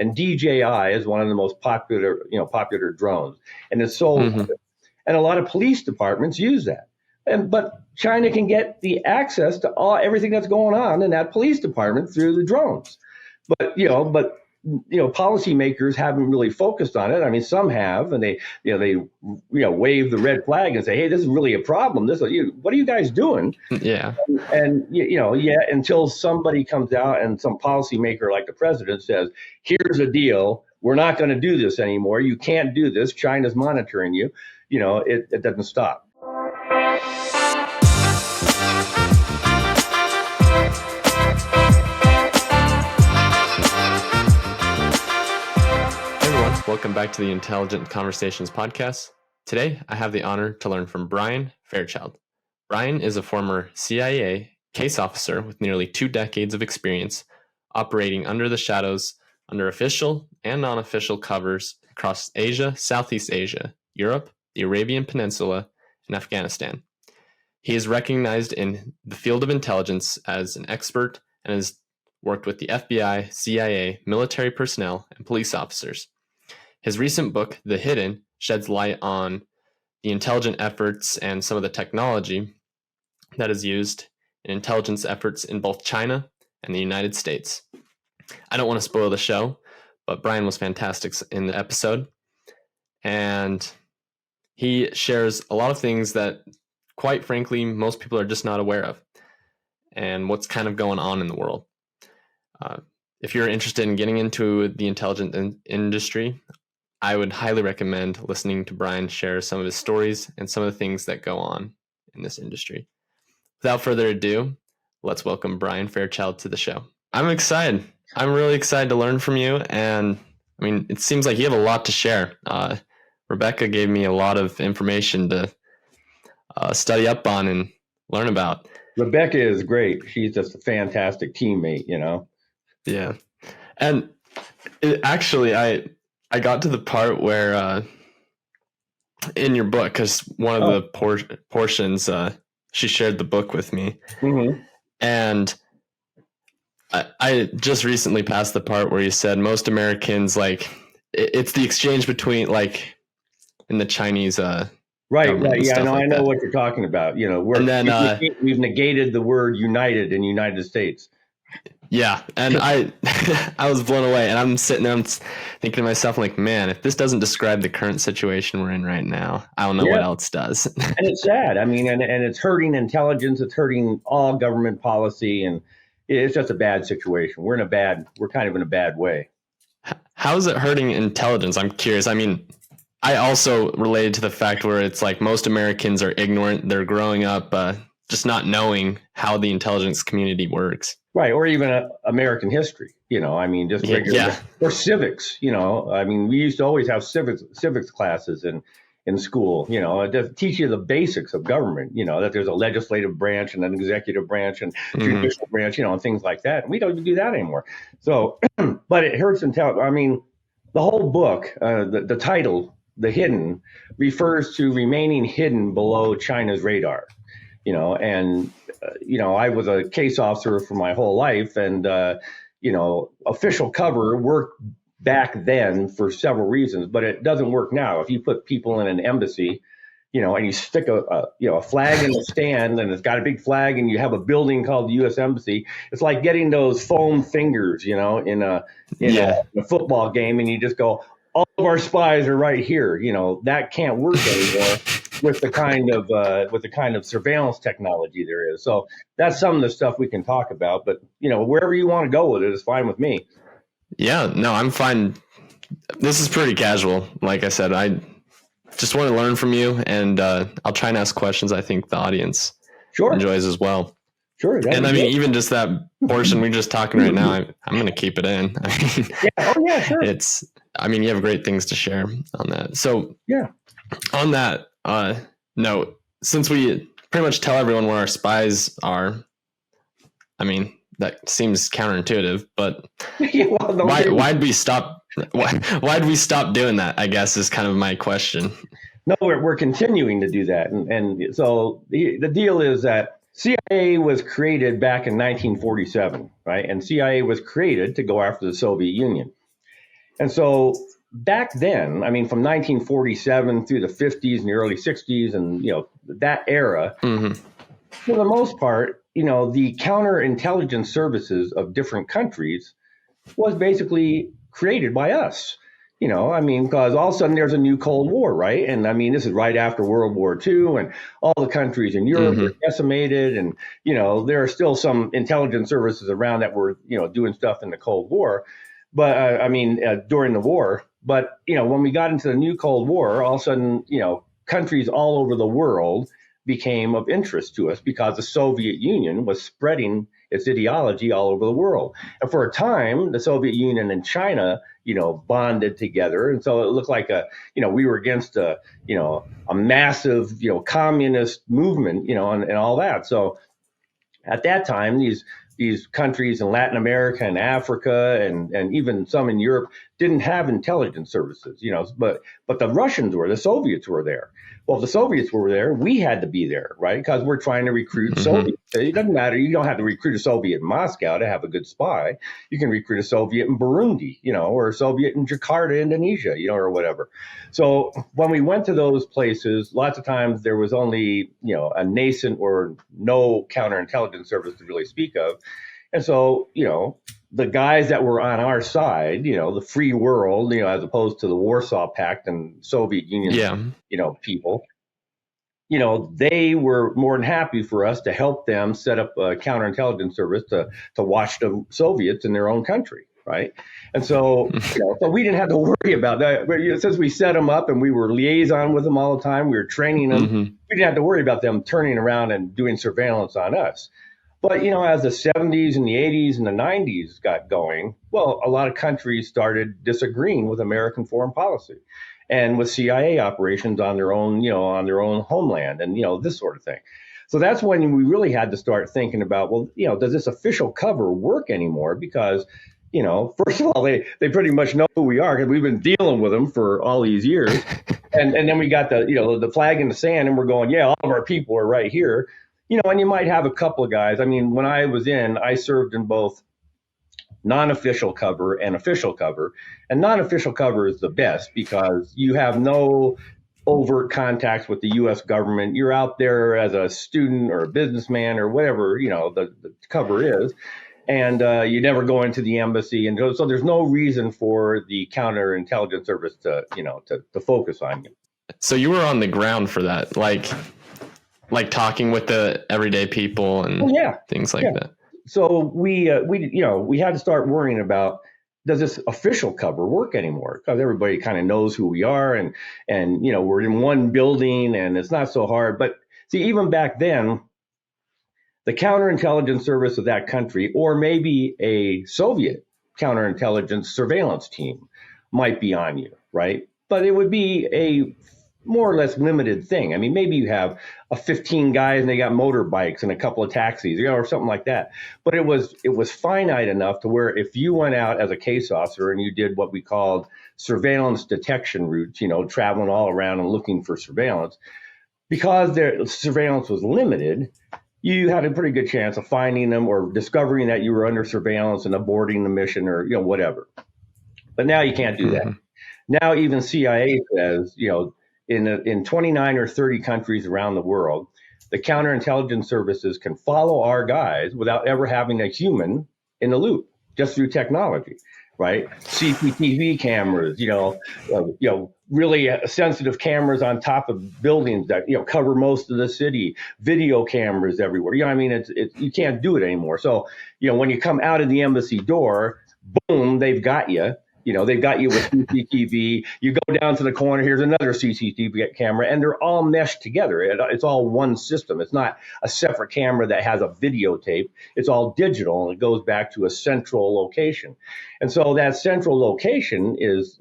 and DJI is one of the most popular drones, and it's sold. Mm-hmm. And a lot of police departments use that. But China can get the access to everything that's going on in that police department through the drones. But policymakers haven't really focused on it. I mean, some have, and they wave the red flag and say, "Hey, this is really a problem. What are you guys doing?" Yeah. And until somebody comes out and some policymaker like the president says, "Here's a deal. We're not going to do this anymore. You can't do this. China's monitoring you." It doesn't stop. Welcome back to the Intelligent Conversations podcast. Today, I have the honor to learn from Brian Fairchild. Brian is a former CIA case officer with nearly 2 decades of experience operating under the shadows under official and non-official covers across Asia, Southeast Asia, Europe, the Arabian Peninsula, and Afghanistan. He is recognized in the field of intelligence as an expert and has worked with the FBI, CIA, military personnel, and police officers. His recent book, The Hidden, sheds light on the intelligent efforts and some of the technology that is used in intelligence efforts in both China and the United States. I don't want to spoil the show, but Brian was fantastic in the episode. And he shares a lot of things that, quite frankly, most people are just not aware of and what's kind of going on in the world. If you're interested in getting into the intelligence industry, I would highly recommend listening to Brian share some of his stories and some of the things that go on in this industry. Without further ado, let's welcome Brian Fairchild to the show. I'm excited. I'm really excited to learn from you. And I mean, it seems like you have a lot to share. Rebecca gave me a lot of information to study up on and learn about. Rebecca is great. She's just a fantastic teammate, Yeah. And actually, I got to the part where in your book, because one of the portions, she shared the book with me. Mm-hmm. And I just recently passed the part where you said most Americans, it's the exchange between, in the Chinese Right. Yeah, I know what you're talking about. We've negated the word united in the United States. Yeah, and I was blown away, and I'm sitting there, I'm thinking to myself, like, man, if this doesn't describe the current situation we're in right now, I don't know what else does. And it's sad. I mean, and it's hurting intelligence. It's hurting all government policy, and it's just a bad situation. We're kind of in a bad way. How is it hurting intelligence? I'm curious. I mean, I also related to the fact where it's like most Americans are ignorant. They're growing up just not knowing how the intelligence community works. Right. Or even American history, I mean, just regular, or civics, I mean, we used to always have civics classes in school, it does teach you the basics of government, that there's a legislative branch and an executive branch and judicial branch, and things like that. And we don't even do that anymore. So, but it hurts intelligence. I mean, the whole book, the title, The Hidden, refers to remaining hidden below China's radar. I was a case officer for my whole life, and, official cover worked back then for several reasons, but it doesn't work now. If you put people in an embassy, and you stick a flag in the stand, and it's got a big flag, and you have a building called the U.S. Embassy, it's like getting those foam fingers, in a football game, and you just go, all of our spies are right here. That can't work anymore with the kind of surveillance technology there is. So that's some of the stuff we can talk about. But wherever you want to go with it is fine with me. Yeah, no, I'm fine. This is pretty casual. Like I said, I just want to learn from you, and I'll try and ask questions I think the audience enjoys as well. Sure. And I mean, even just that portion we're just talking right now, I'm going to keep it in. I mean, sure. You have great things to share on that. So on that note, since we pretty much tell everyone where our spies are, I mean, that seems counterintuitive, but why'd we stop? Why'd we stop doing that? I guess is kind of my question. No, we're continuing to do that. And so the deal is that CIA was created back in 1947, right? And CIA was created to go after the Soviet Union. And so back then, I mean, from 1947 through the 50s and the early 60s and, that era, for the most part, the counterintelligence services of different countries was basically created by us. I mean, because all of a sudden there's a new Cold War, right? And I mean, this is right after World War II, and all the countries in Europe are decimated, and there are still some intelligence services around that were doing stuff in the Cold War, but during the war. But when we got into the new Cold War, all of a sudden countries all over the world became of interest to us because the Soviet Union was spreading its ideology all over the world. And for a time, the Soviet Union and China, bonded together. And so it looked like we were against a massive, communist movement, and all that. So at that time, these countries in Latin America and Africa and even some in Europe didn't have intelligence services, but the Russians were, the Soviets were there. Well, if the Soviets were there, we had to be there, right? Because we're trying to recruit Soviets. It doesn't matter. You don't have to recruit a Soviet in Moscow to have a good spy. You can recruit a Soviet in Burundi, or a Soviet in Jakarta, Indonesia, or whatever. So when we went to those places, lots of times there was only, a nascent or no counterintelligence service to really speak of. And so, the guys that were on our side, the free world, as opposed to the Warsaw Pact and Soviet Union, people, they were more than happy for us to help them set up a counterintelligence service to watch the Soviets in their own country, right? And so, so we didn't have to worry about that. But, since we set them up and we were liaison with them all the time, we were training them, we didn't have to worry about them turning around and doing surveillance on us. But, as the 70s and the 80s and the 90s got going, well, a lot of countries started disagreeing with American foreign policy and with CIA operations on their own, on their own homeland and, this sort of thing. So that's when we really had to start thinking about, well, does this official cover work anymore? Because, first of all, they pretty much know who we are because we've been dealing with them for all these years. And then we got the flag in the sand and we're going, yeah, all of our people are right here. And you might have a couple of guys. I mean, when I served in both non-official cover and official cover. And non-official cover is the best because you have no overt contacts with the U.S. government. You're out there as a student or a businessman or whatever, the cover is. And you never go into the embassy. And so there's no reason for the counterintelligence service to focus on you. So you were on the ground for that, like talking with the everyday people and things like that. So we had to start worrying about, does this official cover work anymore? Because everybody kind of knows who we are and we're in one building and it's not so hard. But see, even back then, the counterintelligence service of that country, or maybe a Soviet counterintelligence surveillance team might be on you, right? But it would be a more or less limited thing. I mean, maybe you have 15 guys and they got motorbikes and a couple of taxis, or something like that. But it was finite enough to where if you went out as a case officer and you did what we called surveillance detection routes, traveling all around and looking for surveillance, because their surveillance was limited, you had a pretty good chance of finding them or discovering that you were under surveillance and aborting the mission or, whatever. But now you can't do that. Now even CIA says, in 29 or 30 countries around the world, the counterintelligence services can follow our guys without ever having a human in the loop, just through technology, right? CCTV cameras, really sensitive cameras on top of buildings that, cover most of the city, video cameras everywhere. You can't do it anymore. So, when you come out of the embassy door, boom, they've got you. They've got you with CCTV. You go down to the corner, here's another CCTV camera, and they're all meshed together. It's all one system. It's not a separate camera that has a videotape. It's all digital, and it goes back to a central location. And so that central location is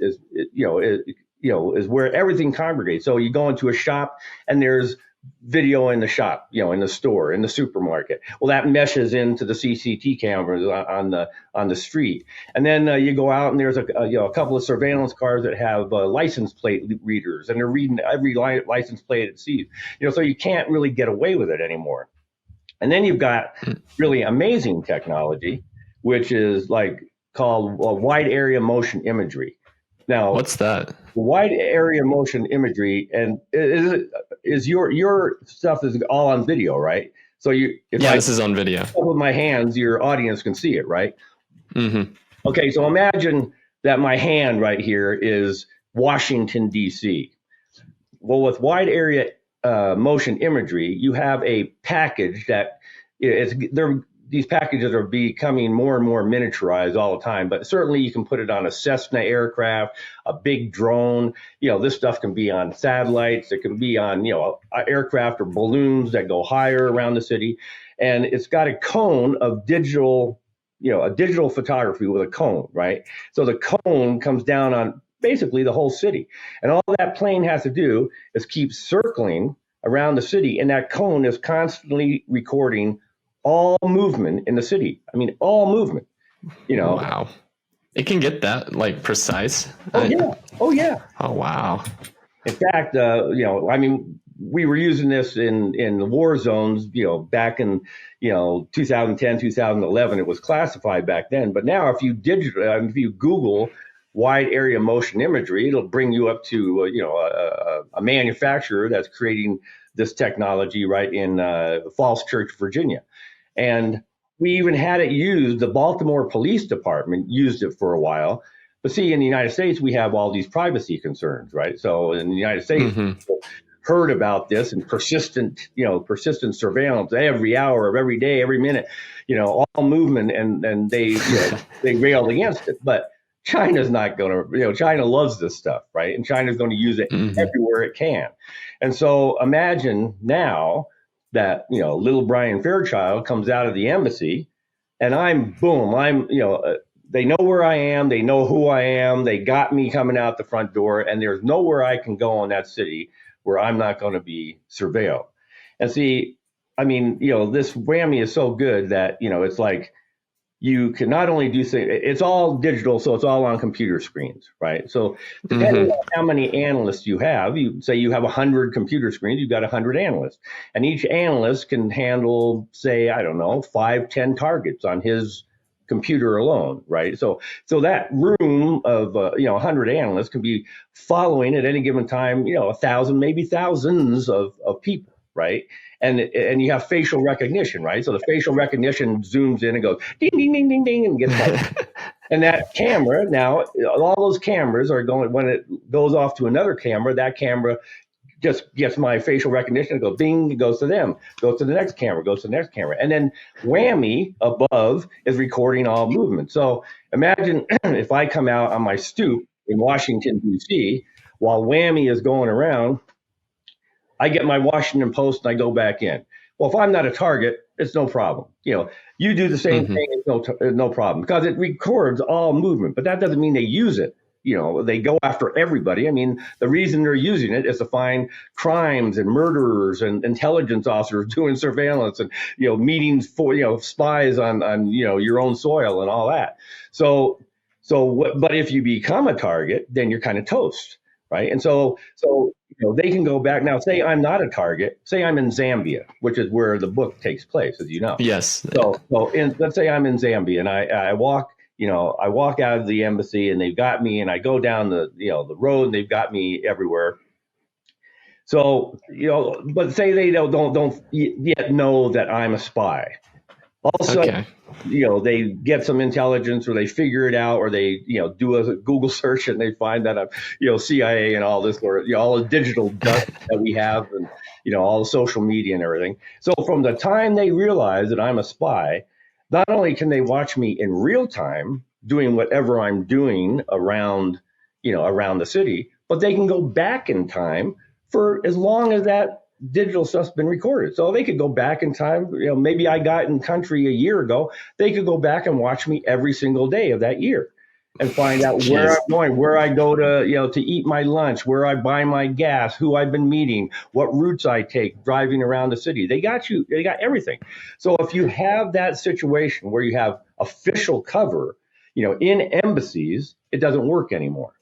where everything congregates. So you go into a shop, and there's video in the shop, in the store, in the supermarket. Well, that meshes into the CCTV cameras on the street. And then you go out and there's a couple of surveillance cars that have license plate readers, and they're reading every license plate it sees. So you can't really get away with it anymore. And then you've got really amazing technology, which is called wide area motion imagery. Now, What's that? wide area motion imagery, and is your stuff is all on video, right? So if Yeah, I this is on video. with my hands, your audience can see it, right? Mm-hmm. Okay, so imagine that my hand right here is Washington, D.C. Well, with wide area motion imagery, you have a package that these packages are becoming more and more miniaturized all the time, but certainly you can put it on a Cessna aircraft, a big drone. This stuff can be on satellites. It can be on, aircraft or balloons that go higher around the city. And it's got a cone of digital, a digital photography with a cone, right? So the cone comes down on basically the whole city. And all that plane has to do is keep circling around the city. And that cone is constantly recording all movement in the city. I mean, all movement, Wow. It can get that precise. Oh, yeah. Oh, yeah. Oh, wow. In fact, we were using this in the war zones, back in, 2010, 2011. It was classified back then. But now if you Google wide area motion imagery, it'll bring you up to, a manufacturer that's creating this technology right in Falls Church, Virginia. And we even had it used. The Baltimore Police Department used it for a while. But see, in the United States, we have all these privacy concerns, right? So in the United States, people heard about this and persistent surveillance every hour of every day, every minute, all movement, and they railed against it. But China's not going to, China loves this stuff, right? And China's going to use it everywhere it can. And so imagine now that, little Brian Fairchild comes out of the embassy and they know where I am. They know who I am. They got me coming out the front door, and there's nowhere I can go in that city where I'm not going to be surveilled. And see, I mean, this whammy is so good that, it's like you can not only do things, it's all digital, so it's all on computer screens, right? So depending on how many analysts you have, you say you have 100 computer screens, you've got 100 analysts. And each analyst can handle, say, I don't know, 5, 10 targets on his computer alone, right? So that room of 100 analysts can be following at any given time 1,000, maybe thousands of people, right? And you have facial recognition, right? So the facial recognition zooms in and goes ding ding ding ding ding and gets like, and that camera now, all those cameras are going, when it goes off to another camera, that camera just gets my facial recognition and goes ding, it goes to them, goes to the next camera, goes to the next camera. And then whammy above is recording all movement. So imagine if I come out on my stoop in Washington, D.C., while whammy is going around, I get my Washington Post and I go back in. Well, if I'm not a target, it's no problem. You do the same thing, it's no problem, because it records all movement. But that doesn't mean they use it. They go after everybody. I mean, the reason they're using it is to find crimes and murderers and intelligence officers doing surveillance and, meetings for, spies on, your own soil and all that. But if you become a target, then you're kind of toast, right? And so they can go back now. Say I'm not a target. Say I'm in Zambia, which is where the book takes place, as you know. Yes. Let's say I'm in Zambia and I walk out of the embassy and they've got me, and I go down the road and they've got me everywhere. So, but say they don't yet know that I'm a spy. Also, they get some intelligence, or they figure it out, or they, do a Google search and they find that I'm, CIA and all this, or, all the digital dust that we have, and, all the social media and everything. So from the time they realize that I'm a spy, not only can they watch me in real time doing whatever I'm doing around the city, but they can go back in time for as long as that digital stuff's been recorded. So they could go back in time, maybe I got in country a year ago, they could go back and watch me every single day of that year and find out where I'm going, where I go to eat my lunch, where I buy my gas, who I've been meeting, what routes I take driving around the city. They got everything. So if you have that situation where you have official cover, in embassies, it doesn't work anymore.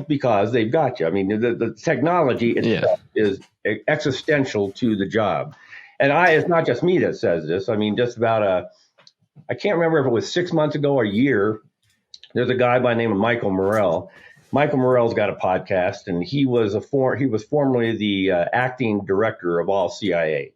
Because they've got you. I mean, the technology itself is existential to the job. And it's not just me that says this. I mean, just about I can't remember if it was 6 months ago or a year, there's a guy by the name of Michael Morrell, Michael Morell's got a podcast, and he was formerly the acting director of all CIA.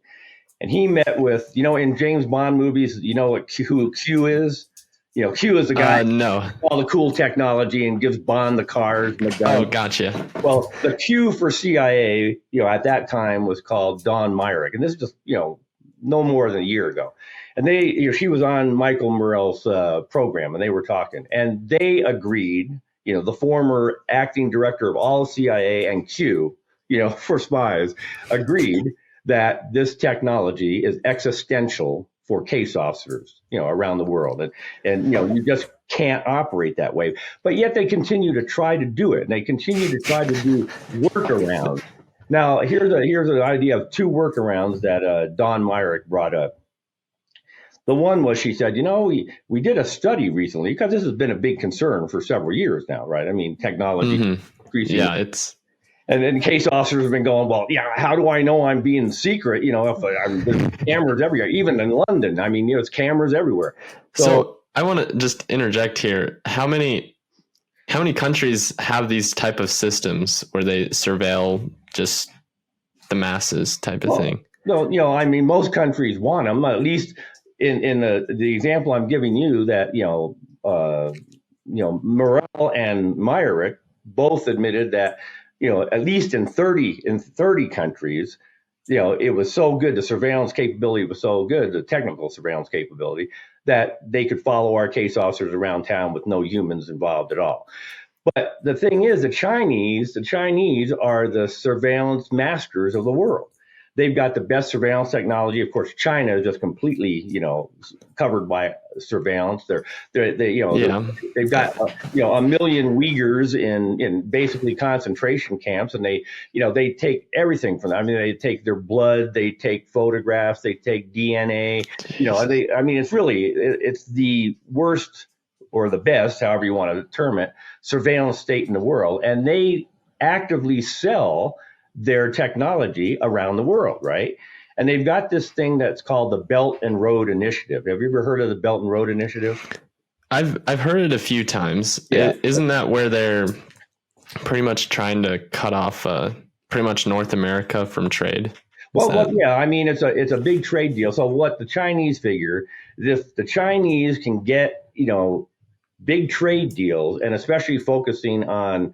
And he met with, in James Bond movies, who Q is? Q is the guy No. all the cool technology and gives Bond the cars and the guns. Oh, gotcha. Well, the Q for CIA, at that time was called Don Myrick. And this is just, no more than a year ago. And she was on Michael Morell's program, and they were talking. And they agreed, the former acting director of all CIA and Q, for spies, agreed that this technology is existential for case officers, around the world. And you just can't operate that way. But yet they continue to try to do it. And they continue to try to do workarounds. Now, here's an idea of two workarounds that Don Myrick brought up. The one was, she said, we did a study recently, because this has been a big concern for several years now, right? I mean, technology increasing. Yeah, it's... And then case officers have been going, well, yeah, how do I know I'm being secret? If there's cameras everywhere, even in London. I mean, it's cameras everywhere. So I want to just interject here. How many countries have these type of systems where they surveil just the masses type of thing? No, most countries want them, at least in the example I'm giving you, that, Morell and Myrick both admitted that, at least in 30 countries, it was so good. The surveillance capability was so good, the technical surveillance capability, that they could follow our case officers around town with no humans involved at all. But the thing is, the Chinese are the surveillance masters of the world. They've got the best surveillance technology. Of course, China is just completely, covered by surveillance. They've got, a million Uyghurs in basically concentration camps, and they take everything from them. I mean, they take their blood, they take photographs, they take DNA. It's the worst or the best, however you want to term it, surveillance state in the world, and they actively sell their technology around the world, right? And they've got this thing that's called the Belt and Road Initiative. Have you ever heard of the Belt and Road Initiative? I've heard it a few times. Yeah. Isn't that where they're pretty much trying to cut off pretty much North America from trade? Yeah. I mean, it's a big trade deal. So what the Chinese figure is, if the Chinese can get big trade deals, and especially focusing on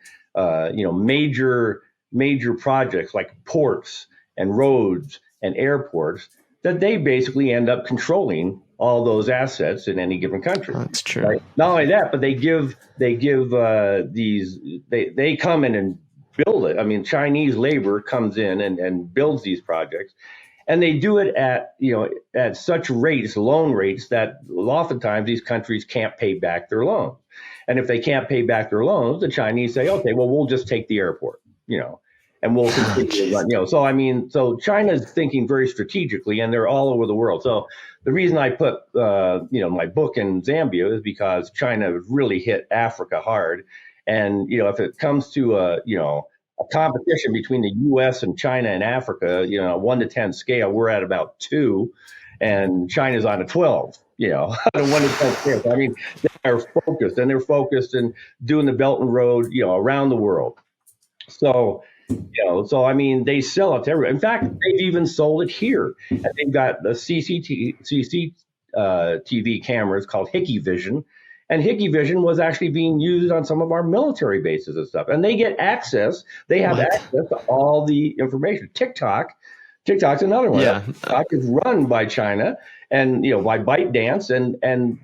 major projects like ports and roads and airports, that they basically end up controlling all those assets in any given country. That's true. Right? Not only that, but they come in and build it. I mean, Chinese labor comes in and builds these projects, and they do it at such loan rates, that oftentimes these countries can't pay back their loans. And if they can't pay back their loans, the Chinese say, okay, well, we'll just take the airport, and we'll continue to run, so China's thinking very strategically, and they're all over the world. So the reason I put, my book in Zambia is because China really hit Africa hard. And, if it comes to a competition between the U.S. and China and Africa, 1 to 10 scale, we're at about 2, and China's on a 12, on a 1 to 10 scale. So, they are focused, and they're focused in doing the Belt and Road, around the world. So, they sell it to everyone. In fact, they've even sold it here. And they've got the CCTV cameras called Hikvision. And Hikvision was actually being used on some of our military bases and stuff. And they get access. They have access to all the information. TikTok's another one. Yeah. TikTok is run by China and, by ByteDance. And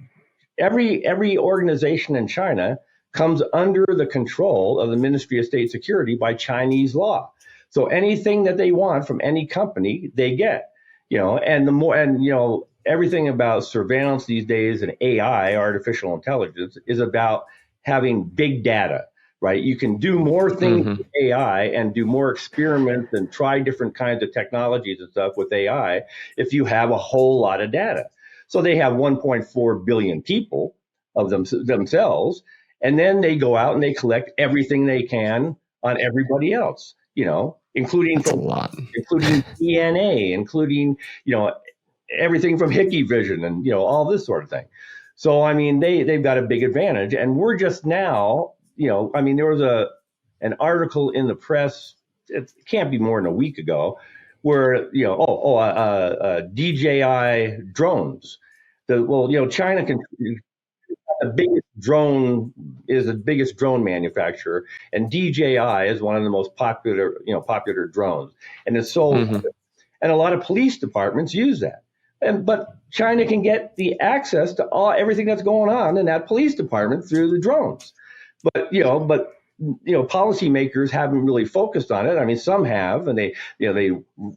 every organization in China comes under the control of the Ministry of State Security by Chinese law. So anything that they want from any company, they get, and everything about surveillance these days and AI, artificial intelligence, is about having big data, right? You can do more things with AI and do more experiments and try different kinds of technologies and stuff with AI if you have a whole lot of data. So they have 1.4 billion people of themselves. And then they go out and they collect everything they can on everybody else, including DNA, including, everything from Hikvision and, all this sort of thing. So, they've got a big advantage. And we're just now, there was an article in the press. It can't be more than a week ago, where DJI drones. China can the biggest drone is the biggest drone manufacturer, and DJI is one of the most popular drones, and it's sold. Mm-hmm. And a lot of police departments use that. But China can get the access to everything that's going on in that police department through the drones. But policymakers haven't really focused on it. I mean, some have, and they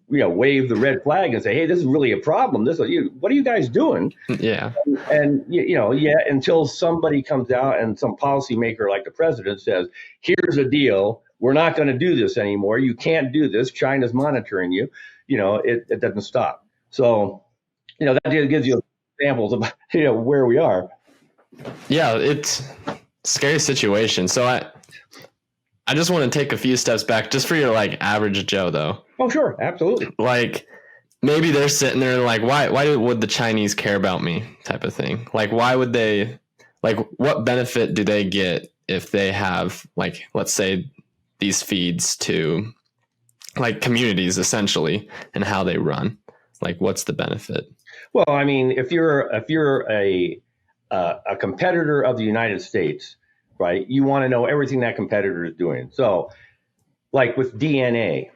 wave the red flag and say, "Hey, this is really a problem. What are you guys doing?" Yeah. And until somebody comes out and some policymaker like the president says, "Here's a deal. We're not going to do this anymore. You can't do this. China's monitoring you." It doesn't stop. So, that gives you examples of where we are. Yeah, it's a scary situation. So I just want to take a few steps back just for your average Joe though. Oh, sure. Absolutely. Maybe they're sitting there why would the Chinese care about me type of thing? Why would they, what benefit do they get if they have let's say these feeds to communities essentially and how they run? What's the benefit? Well, I mean, if you're a competitor of the United States, right, you want to know everything that competitor is doing. So, with DNA,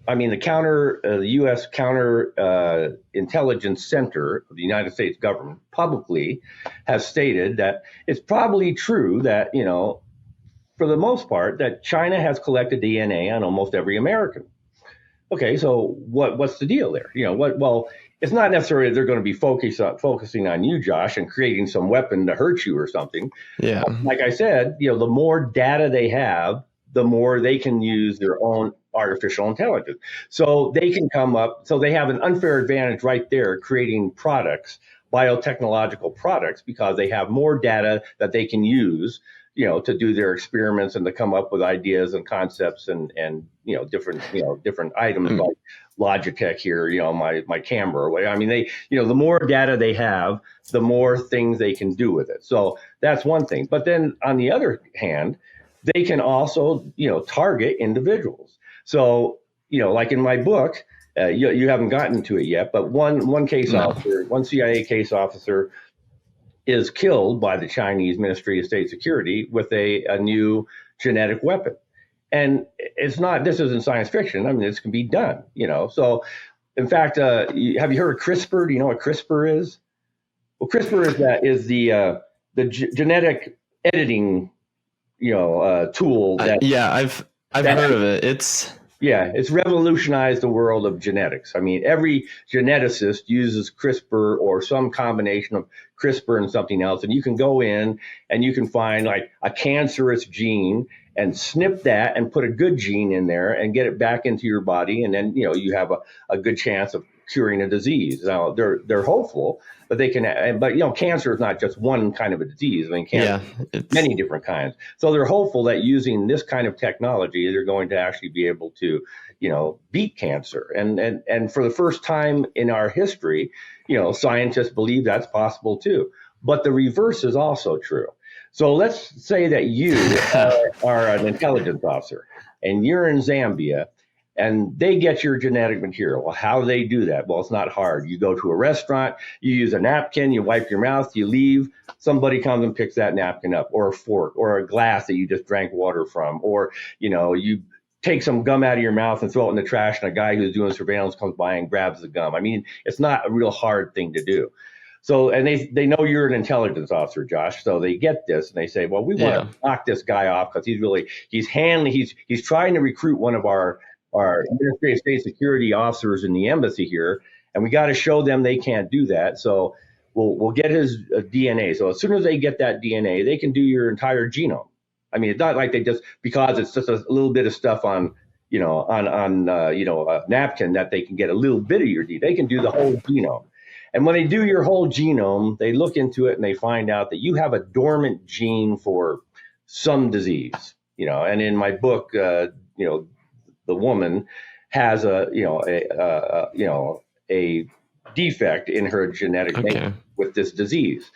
I mean, the U.S. Counter Intelligence Center of the United States government publicly has stated that it's probably true that, for the most part, that China has collected DNA on almost every American. Okay, so what's the deal there? Well, it's not necessarily they're going to be focusing on you, Josh, and creating some weapon to hurt you or something. Yeah. Like I said, the more data they have, the more they can use their own artificial intelligence. So they can so they have an unfair advantage right there creating products, biotechnological products, because they have more data that they can use, to do their experiments and to come up with ideas and concepts and different items like Logitech here, my camera or whatever. I mean, the more data they have, the more things they can do with it. So that's one thing. But then on the other hand, they can also, target individuals. So, like in my book, you haven't gotten to it yet, but one case officer, one CIA case officer is killed by the Chinese Ministry of State Security with a new genetic weapon. And this isn't science fiction. I mean, this can be done, So, in fact, have you heard of CRISPR? Do you know what CRISPR is? Well, CRISPR is the genetic editing, tool. I've heard of it. It's revolutionized the world of genetics. I mean, every geneticist uses CRISPR or some combination of CRISPR and something else. And you can go in and you can find a cancerous gene and snip that and put a good gene in there and get it back into your body. And then, you have a good chance of curing a disease. Now, they're hopeful, but they can. But cancer is not just one kind of a disease. I mean, cancer, many different kinds. So they're hopeful that using this kind of technology, they're going to actually be able to, beat cancer. And for the first time in our history, scientists believe that's possible too. But the reverse is also true. So let's say that you are an intelligence officer and you're in Zambia. And they get your genetic material. Well, how do they do that? Well, it's not hard. You go to a restaurant, you use a napkin, you wipe your mouth, you leave. Somebody comes and picks that napkin up, or a fork, or a glass that you just drank water from, or you take some gum out of your mouth and throw it in the trash, and a guy who's doing surveillance comes by and grabs the gum. I mean, it's not a real hard thing to do. So, and they know you're an intelligence officer, Josh. So they get this and they say, well, we want to knock this guy off because he's trying to recruit one of our Ministry of State Security officers in the embassy here, and we got to show them they can't do that. So we'll get his DNA. So as soon as they get that DNA, they can do your entire genome. I mean, it's not like because it's just a little bit of stuff on a napkin that they can get a little bit of your DNA. They can do the whole genome. And when they do your whole genome, they look into it and they find out that you have a dormant gene for some disease. And in my book, the woman has a defect in her genetic makeup with this disease.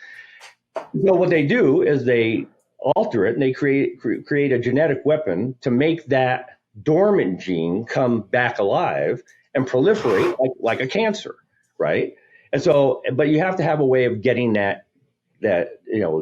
So what they do is they alter it, and they create a genetic weapon to make that dormant gene come back alive and proliferate like a cancer, right? And so, but you have to have a way of getting that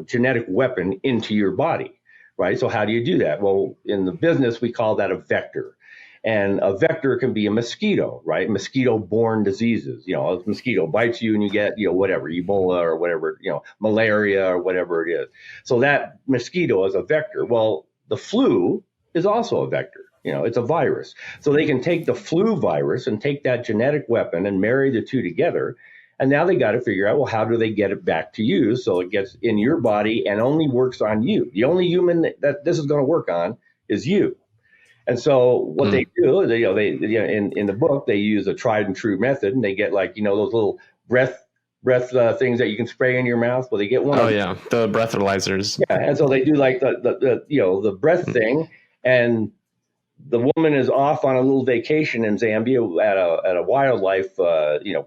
genetic weapon into your body, right? So how do you do that? Well, in the business, we call that a vector. And a vector can be a mosquito, right? Mosquito-borne diseases. A mosquito bites you and you get, whatever, Ebola or whatever, malaria or whatever it is. So that mosquito is a vector. Well, the flu is also a vector. It's a virus. So they can take the flu virus and take that genetic weapon and marry the two together. And now they got to figure out, well, how do they get it back to you so it gets in your body and only works on you? The only human that this is going to work on is you. And so what they do, they in the book, they use a tried and true method, and they get those little breath things that you can spray in your mouth. Well, they get one. Oh yeah, the breathalyzers. Yeah, and so they do like the breath thing, and the woman is off on a little vacation in Zambia at a wildlife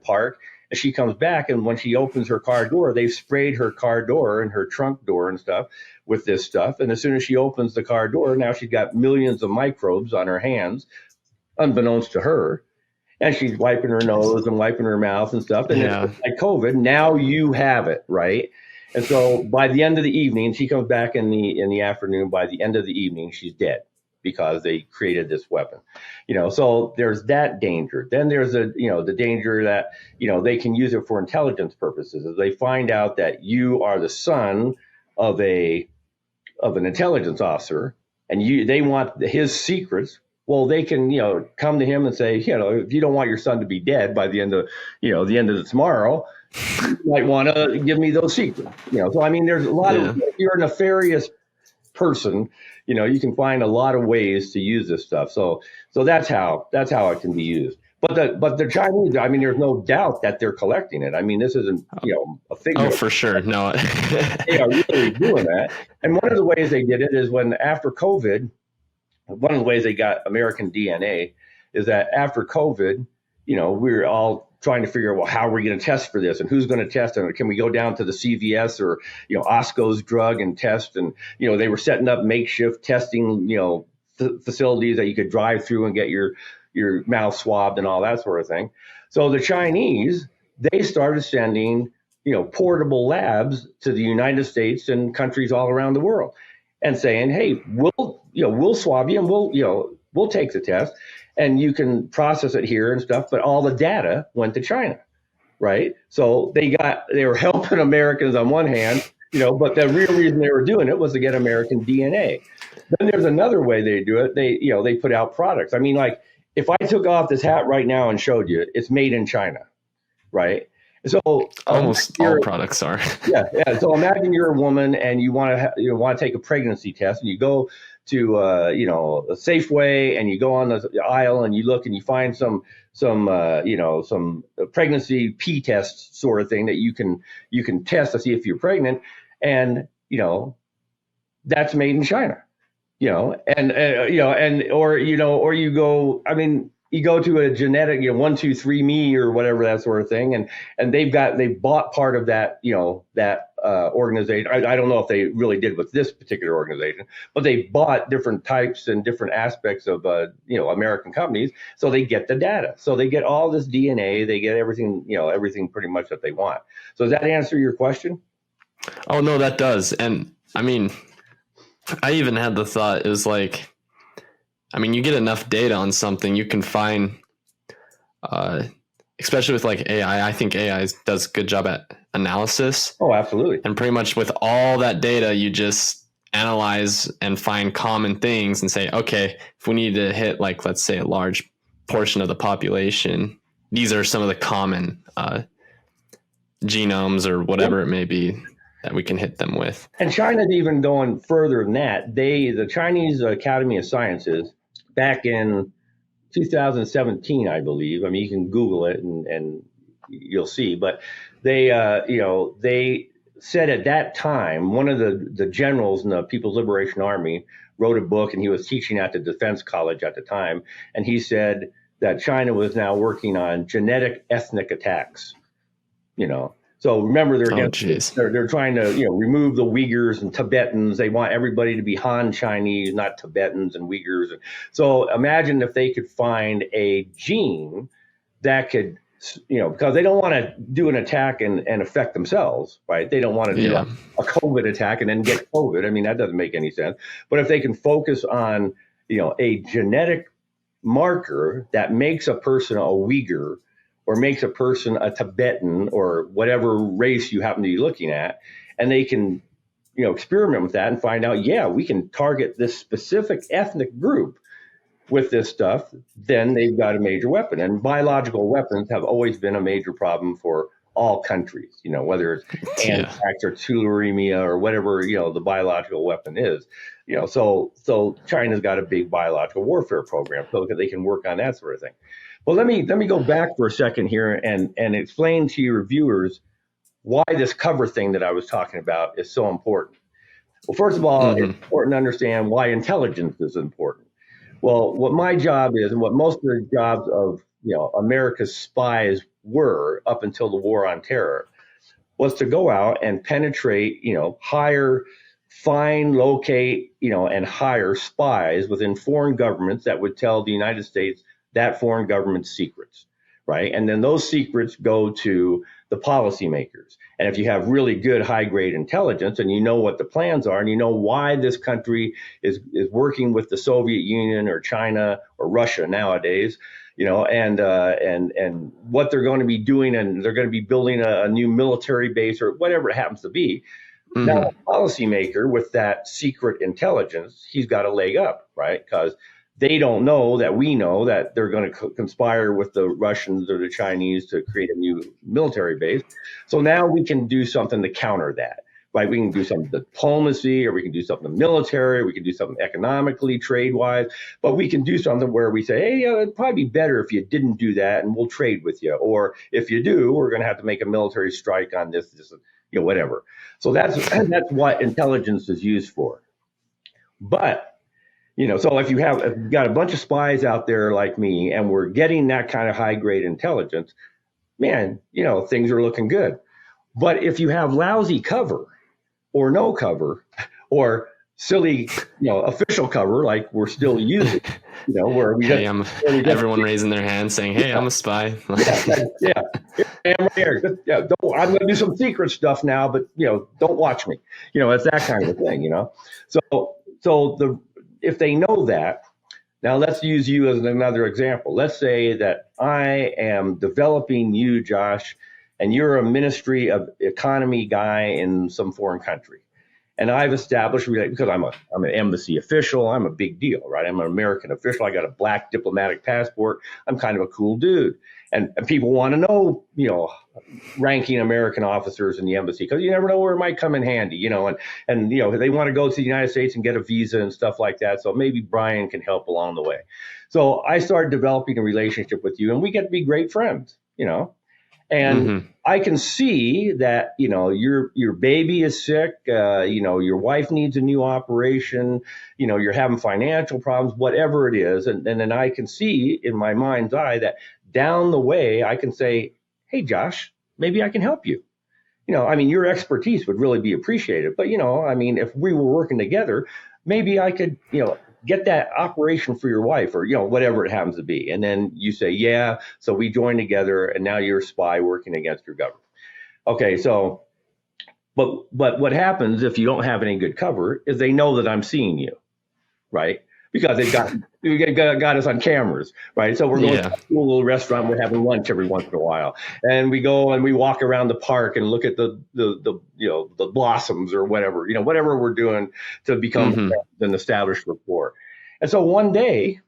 park. And she comes back, and when she opens her car door, they've sprayed her car door and her trunk door and stuff with this stuff. And as soon as she opens the car door, now she's got millions of microbes on her hands, unbeknownst to her. And she's wiping her nose and wiping her mouth and stuff. And it's like COVID, now you have it, right? And so by the end of the evening, she comes back in the afternoon. By the end of the evening, she's dead, because they created this weapon, so there's that danger. Then there's the danger that, they can use it for intelligence purposes. If they find out that you are the son of an intelligence officer and they want his secrets, well, they can, come to him and say, if you don't want your son to be dead by the end of tomorrow, you might want to give me those secrets, so, I mean, there's a lot of, if you're a nefarious person, you can find a lot of ways to use this stuff. So that's how it can be used. But the Chinese, I mean, there's no doubt that they're collecting it. I mean, this isn't, a figure. Oh, for sure. No. They are really doing that. And one of the ways they did it is when after COVID, one of the ways they got American DNA is that after COVID, we were all trying to figure out, well, how are we going to test for this, and who's going to test, and can we go down to the CVS or Osco's drug and test, and they were setting up makeshift testing facilities that you could drive through and get your mouth swabbed and all that sort of thing. So the Chinese, they started sending portable labs to the United States and countries all around the world, and saying, hey, we'll swab you and we'll take the test. And you can process it here and stuff, but all the data went to China, right? So they were helping Americans on one hand, but the real reason they were doing it was to get American DNA. Then there's another way they do it. They put out products. I mean, like if I took off this hat right now and showed you, it's made in China, right? So almost all products are. Yeah. So imagine you're a woman and you want to take a pregnancy test, and you go to a Safeway, and you go on the aisle and you look and you find some pregnancy P test sort of thing that you can test to see if you're pregnant, and that's made in China, or you go, I mean, you go to a genetic, 123Me or whatever, that sort of thing, and they bought part of that, that organization. I don't know if they really did with this particular organization, but they bought different types and different aspects of American companies, so they get the data, so they get all this DNA, they get everything, everything pretty much that they want. So does that answer your question? Oh no, that does. And I mean, I even had the thought, it was like, I mean, you get enough data on something, you can find, especially with like AI, I think AI does a good job at analysis. Oh, absolutely. And pretty much with all that data, you just analyze and find common things and say, okay, if we need to hit, like, let's say a large portion of the population, these are some of the common genomes or whatever it may be that we can hit them with. And China's even going further than that. The Chinese Academy of Sciences, back in 2017, I believe. I mean, you can Google it and you'll see. But they said at that time, one of the generals in the People's Liberation Army wrote a book, and he was teaching at the Defense College at the time. And he said that China was now working on genetic ethnic attacks, So remember, geez. they're trying to remove the Uyghurs and Tibetans. They want everybody to be Han Chinese, not Tibetans and Uyghurs. So imagine if they could find a gene that could, because they don't want to do an attack and affect themselves, right? They don't want to do a COVID attack and then get COVID. I mean, that doesn't make any sense. But if they can focus on, a genetic marker that makes a person a Uyghur or makes a person a Tibetan or whatever race you happen to be looking at, and they can, experiment with that and find out, yeah, we can target this specific ethnic group with this stuff, then they've got a major weapon. And biological weapons have always been a major problem for all countries, whether it's anthrax or tularemia or whatever, the biological weapon is, so China's got a big biological warfare program so that they can work on that sort of thing. Well, let me go back for a second here and explain to your viewers why this cover thing that I was talking about is so important. Well, first of all, it's important to understand why intelligence is important. Well, what my job is, and what most of the jobs of America's spies were up until the War on Terror, was to go out and penetrate, hire, find, locate, and hire spies within foreign governments that would tell the United States that foreign government's secrets, right? And then those secrets go to the policymakers. And if you have really good high-grade intelligence and you know what the plans are and you know why this country is working with the Soviet Union or China or Russia nowadays, and what they're going to be doing, and they're going to be building a new military base or whatever it happens to be. Now, a policymaker with that secret intelligence, he's got a leg up, right? Because they don't know that we know that they're going to conspire with the Russians or the Chinese to create a new military base. So now we can do something to counter that, right? We can do some diplomacy, or we can do something military, we can do something economically, trade-wise, but we can do something where we say, hey, it'd probably be better if you didn't do that, and we'll trade with you. Or if you do, we're going to have to make a military strike on this, whatever. So that's what intelligence is used for. But so if you've got a bunch of spies out there like me, and we're getting that kind of high grade intelligence, man, things are looking good. But if you have lousy cover or no cover or silly, official cover, like we're still using, where we everyone raising their hand saying, hey, I'm a spy. Yeah. I'm right here. I'm going to do some secret stuff now, but, don't watch me. It's that kind of thing, So if they know that, now let's use you as another example. Let's say that I am developing you, Josh, and you're a Ministry of Economy guy in some foreign country. And I've established, because I'm an embassy official, I'm a big deal, right? I'm an American official. I got a black diplomatic passport. I'm kind of a cool dude. And people want to know, ranking American officers in the embassy, because you never know where it might come in handy, and they want to go to the United States and get a visa and stuff like that. So maybe Brian can help along the way. So I started developing a relationship with you, and we get to be great friends, and I can see that, your baby is sick, your wife needs a new operation, you're having financial problems, whatever it is. And then I can see in my mind's eye that down the way, I can say, hey, Josh, maybe I can help you. Your expertise would really be appreciated. But, if we were working together, maybe I could, get that operation for your wife, or, whatever it happens to be. And then you say, yeah, so we join together, and now you're a spy working against your government. Okay, so, but what happens if you don't have any good cover is they know that I'm seeing you, right? Because they've got us on cameras, right? So we're going to a cool little restaurant. We're having lunch every once in a while, and we go and we walk around the park and look at the blossoms or whatever, whatever we're doing to become an established rapport. And so one day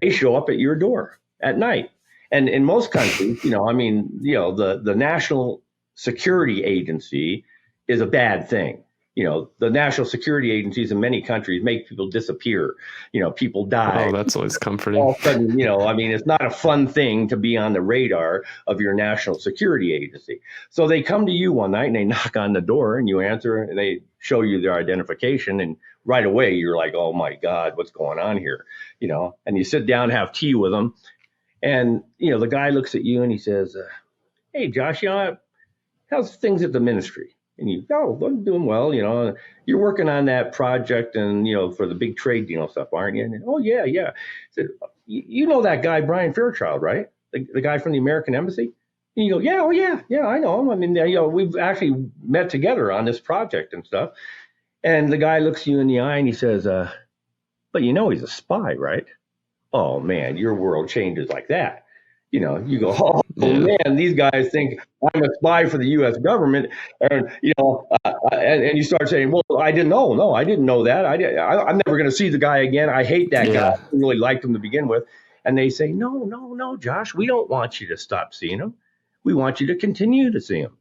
they show up at your door at night, and in most countries, the National Security Agency is a bad thing. The national security agencies in many countries make people disappear. People die. Oh, that's always comforting. All of a sudden, it's not a fun thing to be on the radar of your national security agency. So they come to you one night and they knock on the door, and you answer, and they show you their identification. And right away, you're like, oh my God, what's going on here? And you sit down, have tea with them. And, the guy looks at you and he says, hey, Josh, how's things at the ministry? And you go, oh, I'm doing well. You're working on that project and, for the big trade deal stuff, aren't you? And, oh, yeah, yeah. I said, you know that guy, Brian Fairchild, right? The guy from the American Embassy? And you go, yeah, oh, yeah, yeah, I know him. I mean, we've actually met together on this project and stuff. And the guy looks you in the eye and he says, but he's a spy, right? Oh, man, your world changes like that. You go, oh, Yeah. man, these guys think I'm a spy for the U.S. government. And, and you start saying, well, I didn't know. No, I didn't know that. I'm never going to see the guy again. I hate that guy. I really liked him to begin with. And they say, no, Josh, we don't want you to stop seeing him. We want you to continue to see him.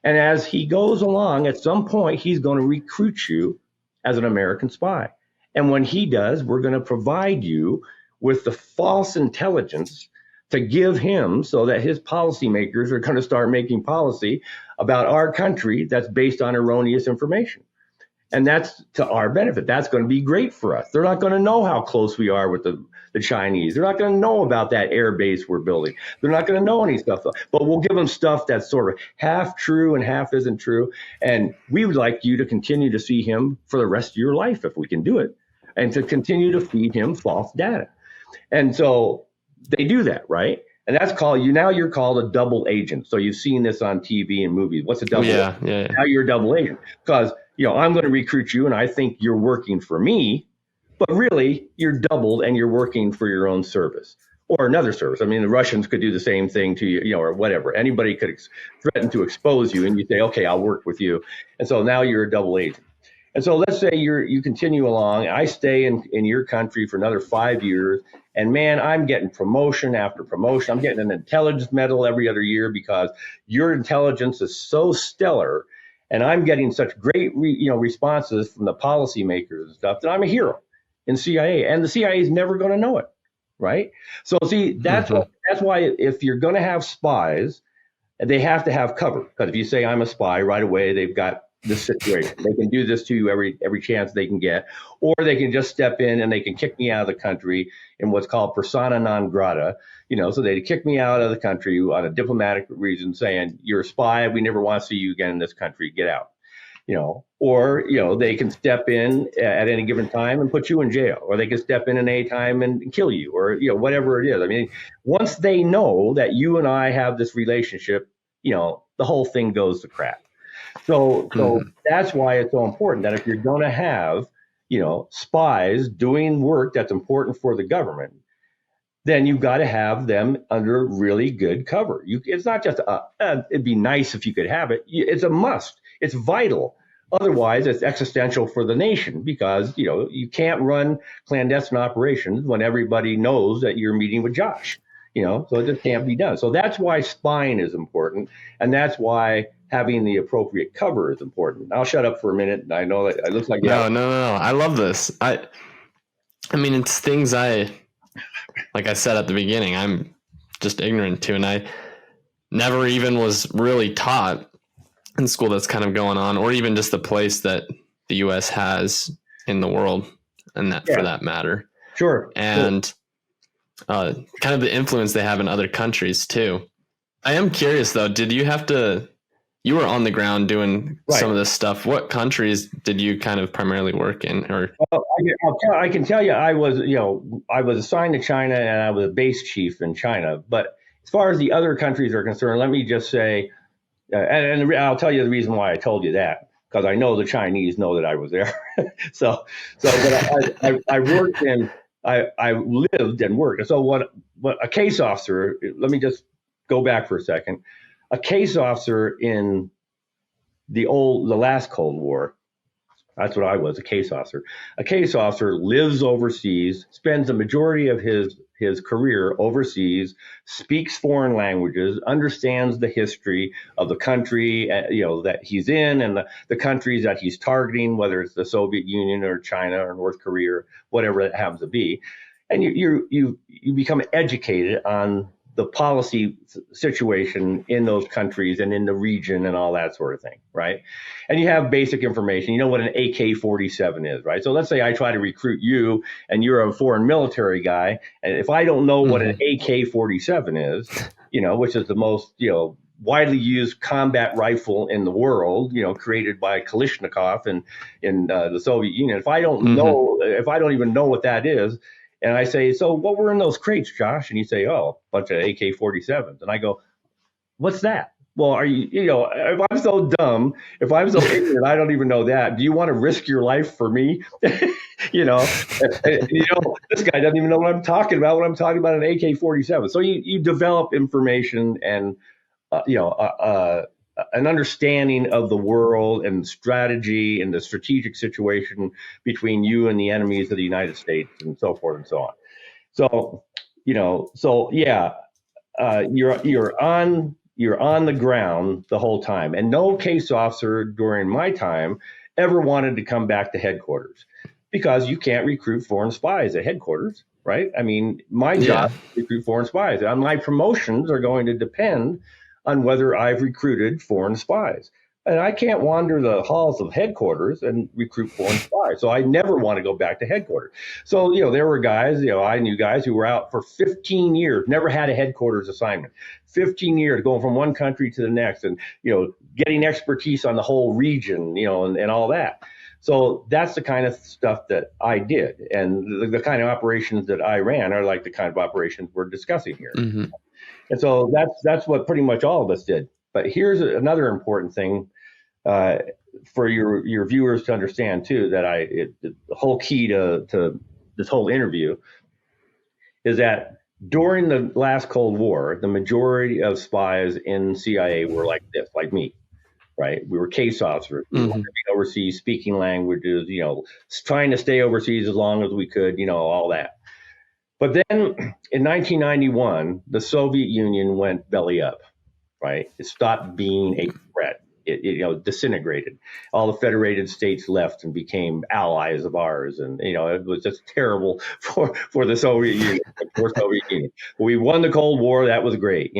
And as he goes along, at some point, he's going to recruit you as an American spy. And when he does, we're going to provide you with the false intelligence to give him so that his policymakers are going to start making policy about our country that's based on erroneous information. And that's to our benefit. That's going to be great for us. They're not going to know how close we are with the Chinese. They're not going to know about that air base we're building. They're not going to know any stuff. But we'll give them stuff that's sort of half true and half isn't true. And we would like you to continue to see him for the rest of your life if we can do it, and to continue to feed him false data. And so they do that, right? And that's called you're called a double agent. So you've seen this on TV and movies. What's a double agent? Yeah. Now you're a double agent because, I'm going to recruit you and I think you're working for me, but really you're doubled and you're working for your own service or another service. I mean, the Russians could do the same thing to you, or whatever. Anybody could threaten to expose you and you say, okay, I'll work with you. And so now you're a double agent. And so let's say you continue along. I stay in your country for another 5 years. And man, I'm getting promotion after promotion. I'm getting an intelligence medal every other year because your intelligence is so stellar. And I'm getting such great responses from the policymakers and stuff that I'm a hero in CIA. And the CIA is never going to know it. Right. So, see, that's why if you're going to have spies, they have to have cover. Because if you say I'm a spy right away, they've got this situation. They can do this to you every chance they can get, or they can just step in and they can kick me out of the country in what's called persona non grata. So they kick me out of the country on a diplomatic reason, saying you're a spy. We never want to see you again in this country. Get out. Or they can step in at any given time and put you in jail, or they can step in at any time and kill you, or whatever it is. I mean, once they know that you and I have this relationship, the whole thing goes to crap. So that's why it's so important that if you're going to have, spies doing work that's important for the government, then you've got to have them under really good cover. It's not just it'd be nice if you could have it. It's a must. It's vital. Otherwise, it's existential for the nation because, you can't run clandestine operations when everybody knows that you're meeting with Josh. So it just can't be done. So that's why spying is important, and that's why having the appropriate cover is important. I'll shut up for a minute. And I know that it looks like no. I love this. I mean, it's things like I said at the beginning, I'm just ignorant to, and I never even was really taught in school that's kind of going on, or even just the place that the U.S. has in the world, and that for that matter. Sure. And kind of the influence they have in other countries too. I am curious though, you were on the ground doing some of this stuff. What countries did you kind of primarily work in? Or I can tell you, I was assigned to China and I was a base chief in China. But as far as the other countries are concerned, let me just say, and I'll tell you the reason why I told you that, because I know the Chinese know that I was there. But I worked in. I lived and worked. So what a case officer, let me just go back for a second. A case officer in the last Cold War, that's what I was, a case officer. A case officer lives overseas, spends the majority of his career overseas, speaks foreign languages, understands the history of the country that he's in and the countries that he's targeting, whether it's the Soviet Union or China or North Korea or whatever it happens to be. And you become educated on the policy situation in those countries and in the region and all that sort of thing, right? And you have basic information. You know what an AK-47 is, right? So let's say I try to recruit you and you're a foreign military guy. And if I don't know what an AK-47 is, which is the most, widely used combat rifle in the world, created by Kalashnikov in the Soviet Union. If I don't even know what that is, and I say, so what were in those crates, Josh? And you say, oh, a bunch of AK-47s. And I go, what's that? Well, if I'm so dumb, if I'm so ignorant, I don't even know that. Do you want to risk your life for me? This guy doesn't even know what I'm talking about when I'm talking about an AK-47. So you develop information and, an understanding of the world and strategy and the strategic situation between you and the enemies of the United States and so forth and so on. So, you're on the ground the whole time. And no case officer during my time ever wanted to come back to headquarters because you can't recruit foreign spies at headquarters, right? I mean, my job is to recruit foreign spies. And my promotions are going to depend on whether I've recruited foreign spies. And I can't wander the halls of headquarters and recruit foreign spies. So I never want to go back to headquarters. So, there were guys, I knew guys who were out for 15 years, never had a headquarters assignment, 15 years going from one country to the next and, getting expertise on the whole region, and all that. So that's the kind of stuff that I did. And the kind of operations that I ran are like the kind of operations we're discussing here. Mm-hmm. And so that's what pretty much all of us did. But here's another important thing for your viewers to understand too, that the whole key to this whole interview is that during the last Cold War, the majority of spies in CIA were like this, like me, right? We were case officers, we were overseas, speaking languages, trying to stay overseas as long as we could, all that. But then in 1991, the Soviet Union went belly up, right? It stopped being a threat. It disintegrated. All the federated states left and became allies of ours. And, it was just terrible for the Soviet Union. We won the Cold War. That was great,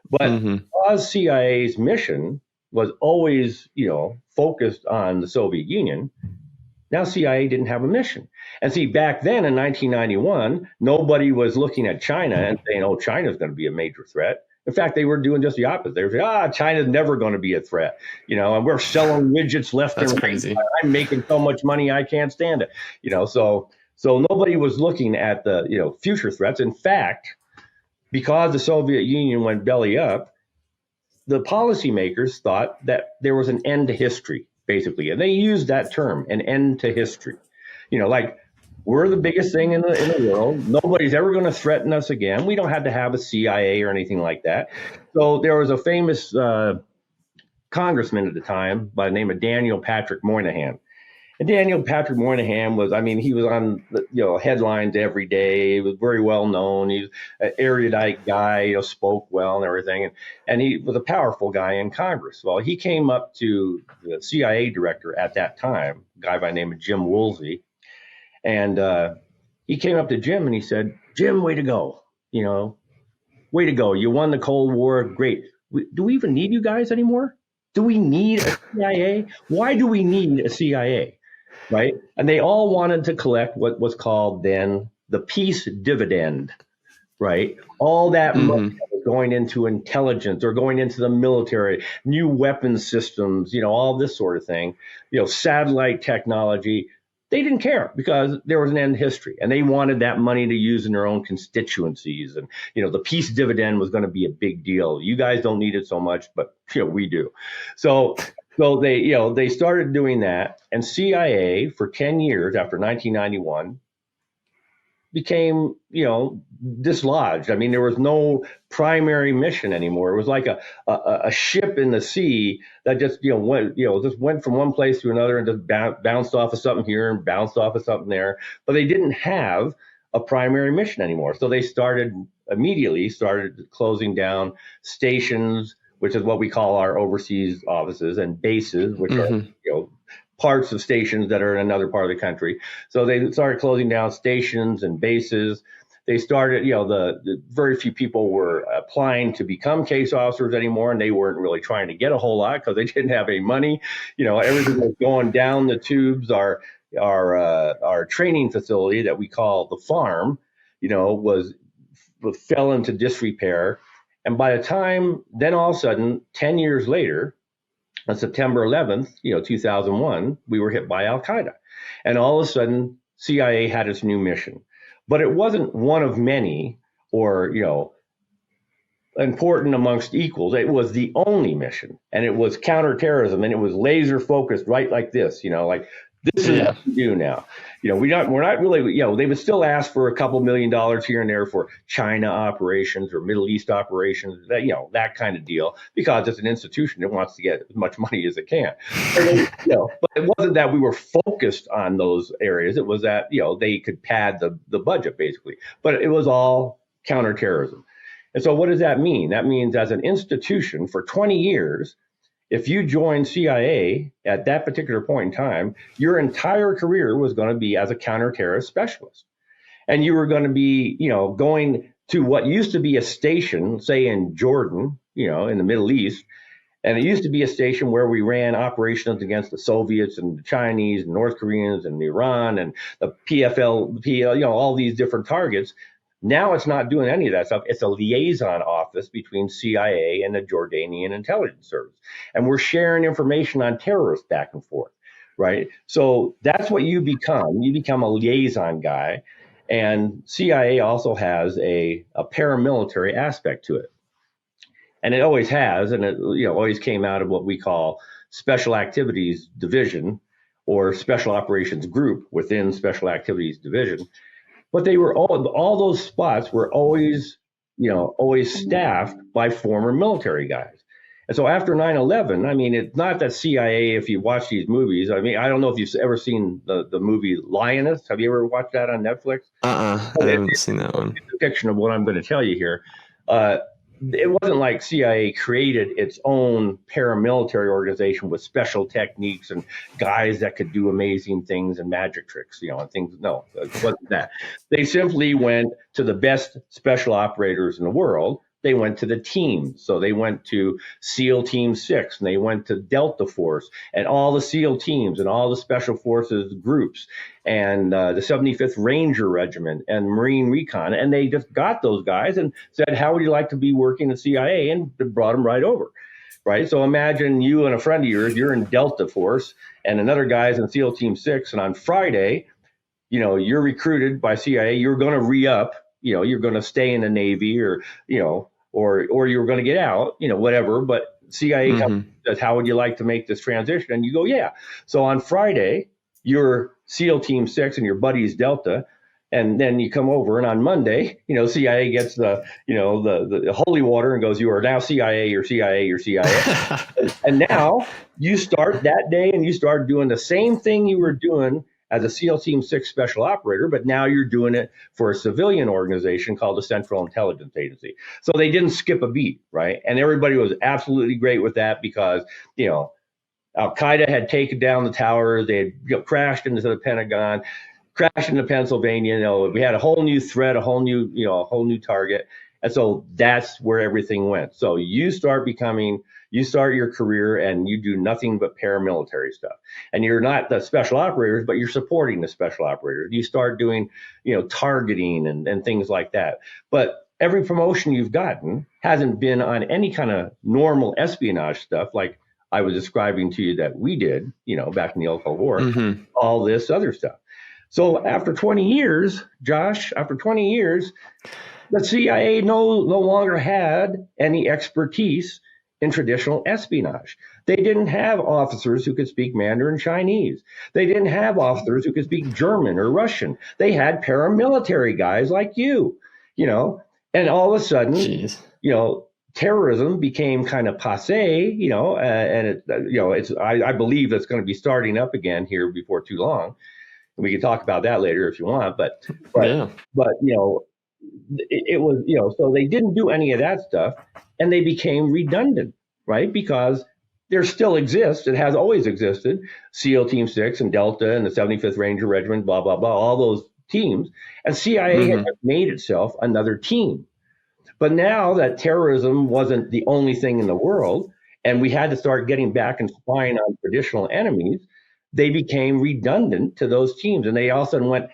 But because CIA's mission was always, focused on the Soviet Union, now CIA didn't have a mission. And see, back then in 1991, nobody was looking at China and saying, oh, China's going to be a major threat. In fact, they were doing just the opposite. They were saying, China's never going to be a threat, and we're selling widgets left and right. Crazy. I'm making so much money, I can't stand it. So nobody was looking at the, future threats. In fact, because the Soviet Union went belly up, the policymakers thought that there was an end to history, basically. And they used that term, an end to history. Like, we're the biggest thing in the world. Nobody's ever going to threaten us again. We don't have to have a CIA or anything like that. So there was a famous congressman at the time by the name of Daniel Patrick Moynihan. And Daniel Patrick Moynihan he was on headlines every day. He was very well known. He was an erudite guy, spoke well and everything. And he was a powerful guy in Congress. Well, he came up to the CIA director at that time, a guy by the name of Jim Woolsey. And he came up to Jim and he said, Jim, way to go. Way to go. You won the Cold War. Great. Do we even need you guys anymore? Do we need a CIA? Why do we need a CIA? Right. And they all wanted to collect what was called then the peace dividend. Right. All that money that was going into intelligence or going into the military, new weapons systems, all this sort of thing, satellite technology. They didn't care because there was an end history and they wanted that money to use in their own constituencies. And, the peace dividend was going to be a big deal. You guys don't need it so much, but we do. So they started doing that, and CIA for 10 years after 1991 became, dislodged. I mean, there was no primary mission anymore. It was like a ship in the sea that just, went from one place to another and just bounced off of something here and bounced off of something there. But they didn't have a primary mission anymore. So they immediately started closing down stations, which is what we call our overseas offices, and bases, which are, parts of stations that are in another part of the country. So they started closing down stations and bases. They started, the very few people were applying to become case officers anymore, and they weren't really trying to get a whole lot because they didn't have any money. Everything was going down the tubes. Our training facility that we call the farm, fell into disrepair. And by the time, then all of a sudden, 10 years later, on September 11th, 2001, we were hit by Al Qaeda. And all of a sudden, CIA had its new mission. But it wasn't one of many or, important amongst equals. It was the only mission. And it was counterterrorism. And it was laser focused right like this, like this is what we do now. We're not really, they would still ask for a couple $1 million here and there for China operations or Middle East operations, that kind of deal, because it's an institution that wants to get as much money as it can. But it wasn't that we were focused on those areas. It was that, they could pad the budget basically, but it was all counterterrorism. And so what does that mean? That means as an institution for 20 years, if you joined CIA at that particular point in time, your entire career was going to be as a counterterrorist specialist. And you were going to be, going to what used to be a station, say in Jordan, in the Middle East. And it used to be a station where we ran operations against the Soviets and the Chinese and North Koreans and Iran and the PFL, all these different targets. Now it's not doing any of that stuff. It's a liaison office between CIA and the Jordanian intelligence service. And we're sharing information on terrorists back and forth, right? So that's what you become. You become a liaison guy. And CIA also has a paramilitary aspect to it. And it always has, and it always came out of what we call Special Activities Division or Special Operations Group within Special Activities Division. But they were all those spots were always staffed by former military guys. And so after 9/11, I mean, it's not that CIA, if you watch these movies, I mean, I don't know if you've ever seen the movie Lioness. Have you ever watched that on Netflix? I haven't seen that one. It's a depiction of what I'm going to tell you here. It wasn't like CIA created its own paramilitary organization with special techniques and guys that could do amazing things and magic tricks, and things. No, it wasn't that. They simply went to the best special operators in the world. They went to the teams. So they went to SEAL Team 6 and they went to Delta Force and all the SEAL teams and all the Special Forces groups and the 75th Ranger Regiment and Marine Recon. And they just got those guys and said, how would you like to be working at CIA? And brought them right over. Right. So imagine you and a friend of yours, you're in Delta Force and another guy's in SEAL Team 6. And on Friday, you're recruited by CIA. You're going to re-up. You're going to stay in the Navy or you're going to get out, whatever. But CIA says, how would you like to make this transition? And you go, yeah. So on Friday, you're SEAL Team 6 and your buddy's Delta. And then you come over and on Monday, CIA gets the holy water and goes, you are now CIA, you're CIA, you're CIA. And now you start that day and you start doing the same thing you were doing as a SEAL Team 6 special operator, but now you're doing it for a civilian organization called the Central Intelligence Agency. So they didn't skip a beat, right? And everybody was absolutely great with that because, Al-Qaeda had taken down the towers. They had crashed into the Pentagon, crashed into Pennsylvania. We had a whole new threat, a whole new target. And so that's where everything went. So you start your career and you do nothing but paramilitary stuff. And you're not the special operators, but you're supporting the special operators. You start doing, targeting and things like that. But every promotion you've gotten hasn't been on any kind of normal espionage stuff like I was describing to you that we did, back in the old Cold War, all this other stuff. So after 20 years, Josh, the CIA no longer had any expertise in traditional espionage. They didn't have officers who could speak Mandarin Chinese. They didn't have officers who could speak German or Russian. They had paramilitary guys like you, and all of a sudden, terrorism became kind of passé, and I believe that's going to be starting up again here before too long. We can talk about that later if you want, but it was, so they didn't do any of that stuff and they became redundant, right? Because there still exists, it has always existed, SEAL Team 6 and Delta and the 75th Ranger Regiment, blah, blah, blah, all those teams. And CIA had made itself another team. But now that terrorism wasn't the only thing in the world, and we had to start getting back and spying on traditional enemies, they became redundant to those teams. And they all of a sudden went,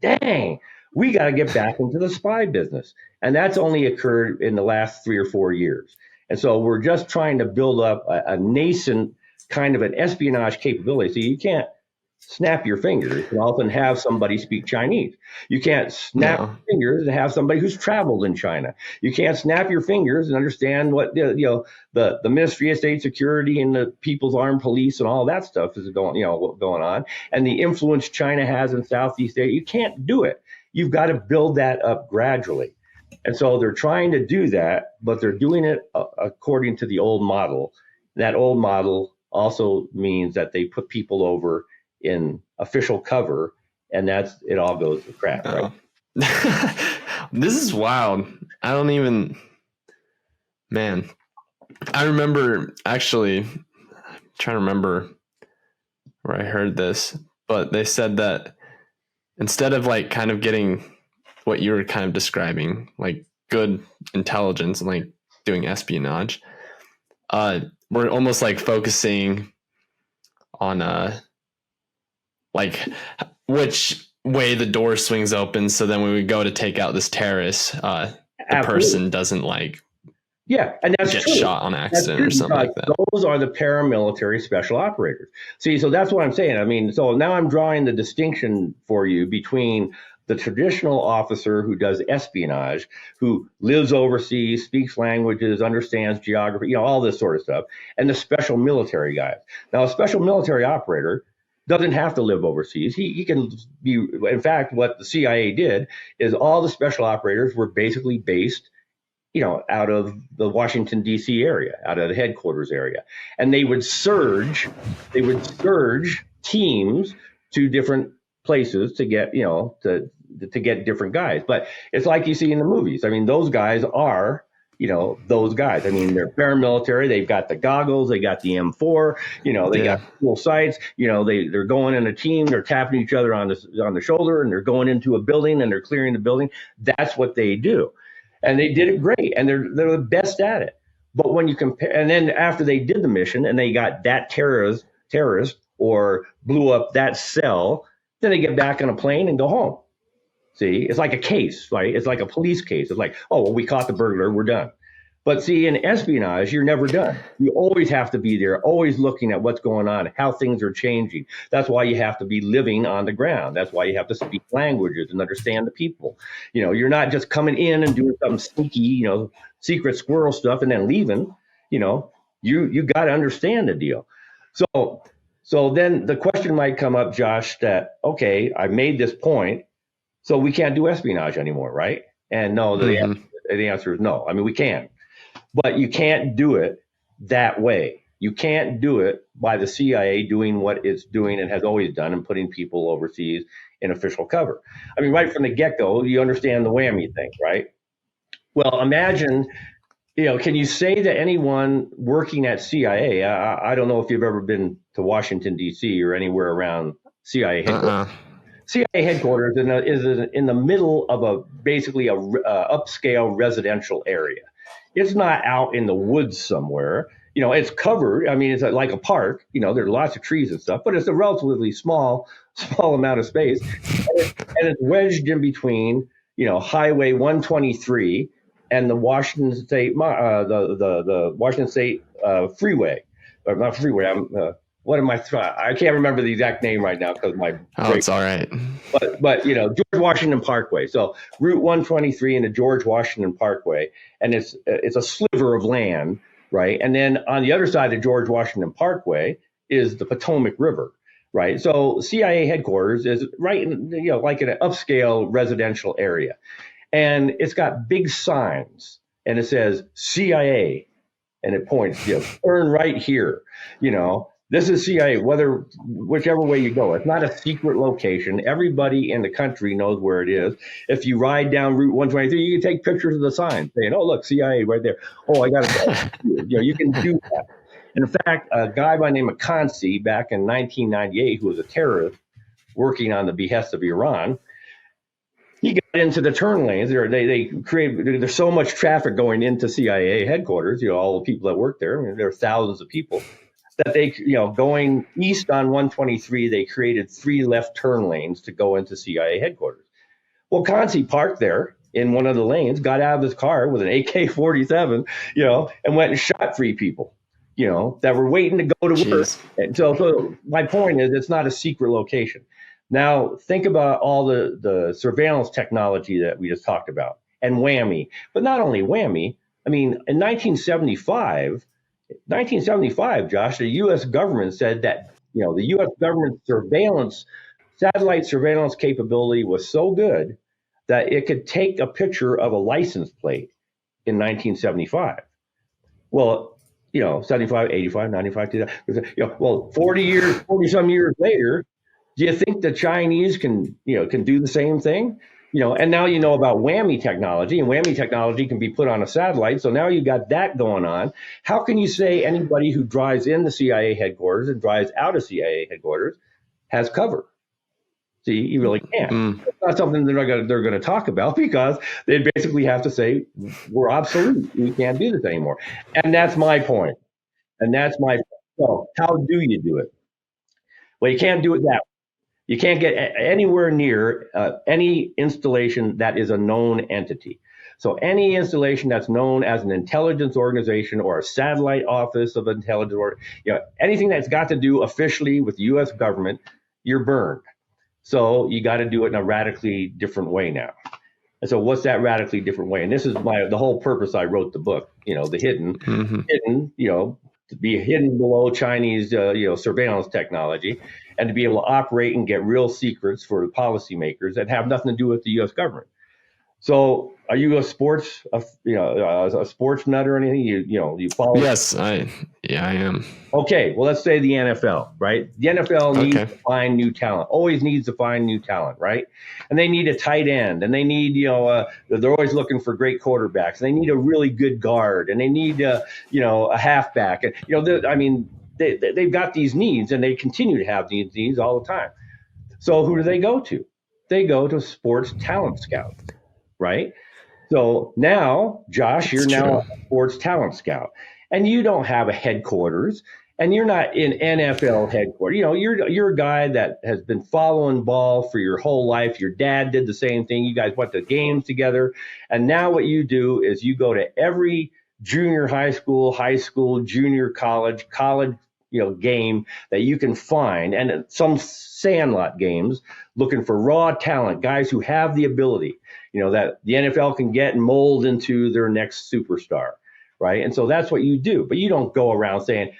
dang, We got to get back into the spy business. And that's only occurred in the last 3 or 4 years. And so we're just trying to build up a nascent kind of an espionage capability. So you can't snap your fingers and often have somebody speak Chinese. You can't snap No. your fingers and have somebody who's traveled in China. You can't snap your fingers and understand what the Ministry of State Security and the People's Armed Police and all that stuff is going on, and the influence China has in Southeast Asia. You can't do it. You've got to build that up gradually. And so they're trying to do that, but they're doing it according to the old model. That old model also means that they put people over in official cover, and that's it all goes to crap, right? This is wild. I don't even, man. I remember actually trying to remember where I heard this, but they said that instead of like kind of getting what you were kind of describing, like good intelligence and like doing espionage, we're almost like focusing on like which way the door swings open. So then when we go to take out this terrorist, the person doesn't like and that's get true. shot on accident or something like that. Those are the paramilitary special operators. See, so that's what I'm saying. I mean, so now I'm drawing the distinction for you between the traditional officer who does espionage, who lives overseas, speaks languages, understands geography, all this sort of stuff, and the special military guys. Now, a special military operator doesn't have to live overseas. He can be, in fact, what the CIA did is all the special operators were basically based out of the Washington, D.C. area, out of the headquarters area. And they would surge teams to different places to get, to get different guys. But it's like you see in the movies. I mean, those guys are, those guys. I mean, they're paramilitary. They've got the goggles. They got the M4. They got cool sights. They're going in a team. They're tapping each other on the shoulder, and they're going into a building and they're clearing the building. That's what they do. And they did it great, and they're the best at it. But when you compare, and then after they did the mission and they got that terrorist or blew up that cell, then they get back on a plane and go home. See, it's like a case, right? It's like a police case. It's like, oh, well, we caught the burglar, we're done. But see, in espionage, you're never done. You always have to be there, always looking at what's going on, how things are changing. That's why you have to be living on the ground. That's why you have to speak languages and understand the people. You're not just coming in and doing some sneaky, secret squirrel stuff and then leaving. You got to understand the deal. So then the question might come up, Josh, that, okay, I made this point, so we can't do espionage anymore, right? And no, the answer is no. I mean, we can. But you can't do it that way. You can't do it by the CIA doing what it's doing and has always done and putting people overseas in official cover. I mean, right from the get-go, you understand the whammy thing, right? Well, imagine, can you say that anyone working at CIA, I don't know if you've ever been to Washington, D.C. or anywhere around CIA headquarters. CIA headquarters is in the middle of basically a upscale residential area. It's not out in the woods somewhere. It's covered. I mean, it's like a park. There's lots of trees and stuff, but it's a relatively small amount of space, and it's wedged in between, Highway 123 and the Washington State, the Washington State freeway, or not freeway. I can't remember the exact name right now because my. Oh, it's all right. But George Washington Parkway. So Route 123 and the George Washington Parkway, and it's a sliver of land, right? And then on the other side of George Washington Parkway is the Potomac River, right? So CIA headquarters is right in, like in an upscale residential area, and it's got big signs, and it says CIA, and it points, turn right here, This is CIA, whichever way you go. It's not a secret location. Everybody in the country knows where it is. If you ride down Route 123, you can take pictures of the sign saying, oh, look, CIA right there. Oh, I got it. You can do that. And in fact, a guy by the name of Kansi back in 1998, who was a terrorist working on the behest of Iran, he got into the turn lanes. There's so much traffic going into CIA headquarters, all the people that work there. I mean, there are thousands of people. That they, going east on 123, they created 3 left turn lanes to go into CIA headquarters. Well, Consi parked there in one of the lanes, got out of his car with an AK-47, and went and shot 3 people, that were waiting to go to work. Jeez. And so my point is, it's not a secret location. Now, think about all the surveillance technology that we just talked about, and whammy. But not only whammy, I mean, in 1975, Josh, the U.S. government said that, the U.S. government satellite surveillance capability was so good that it could take a picture of a license plate in 1975. Well, 75, 85, 95, 2000, well, 40 some years later, do you think the Chinese can do the same thing? And now you know about whammy technology, and whammy technology can be put on a satellite. So now you got that going on. How can you say anybody who drives in the CIA headquarters and drives out of CIA headquarters has cover? See, you really can't. It's not something they're going to talk about, because they basically have to say, we're obsolete. We can't do this anymore. And that's my point. So how do you do it? Well, you can't do it that way. You can't get anywhere near any installation that is a known entity. So any installation that's known as an intelligence organization or a satellite office of intelligence, or anything that's got to do officially with the U.S. government, you're burned. So you got to do it in a radically different way now. And so what's that radically different way? And this is the whole purpose I wrote the book, the hidden, to be hidden below Chinese, surveillance technology, and to be able to operate and get real secrets for the policymakers that have nothing to do with the U.S. government. So, are you a sports nut or anything? You follow? Yes, I am. Okay, well, let's say the NFL, right? The NFL needs to find new talent. Always needs to find new talent, right? And they need a tight end, and they need, they're always looking for great quarterbacks. And they need a really good guard, and they need, a halfback. And they've got these needs, and they continue to have these needs all the time. So who do they go to? They go to sports talent scout. Right? So now, Josh, you're now a sports talent scout, and you don't have a headquarters, and you're not in NFL headquarters. You're a guy that has been following ball for your whole life. Your dad did the same thing. You guys went to games together, and now what you do is you go to every junior high school, junior college, game that you can find, and some sandlot games, looking for raw talent, guys who have the ability, that the NFL can get and mold into their next superstar, right? And so that's what you do. But you don't go around saying,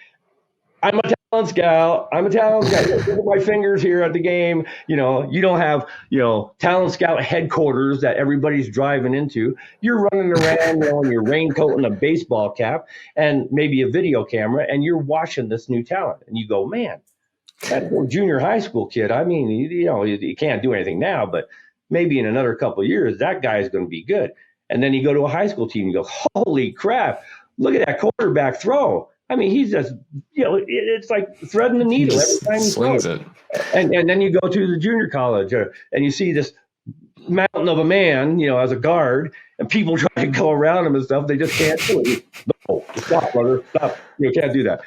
I'm a talent scout. Look at my fingers here at the game. You don't have, talent scout headquarters that everybody's driving into. You're running around in your raincoat and a baseball cap and maybe a video camera, and you're watching this new talent. And you go, man, that junior high school kid, you can't do anything now, but maybe in another couple of years, that guy is going to be good. And then you go to a high school team and you go, holy crap, look at that quarterback throw. I mean, he's just, it's like threading the needle every time he slings throws. it. And then you go to the junior college and you see this mountain of a man, as a guard, and people try to go around him and stuff. They just can't do it. No, stop, brother, stop. You can't do that.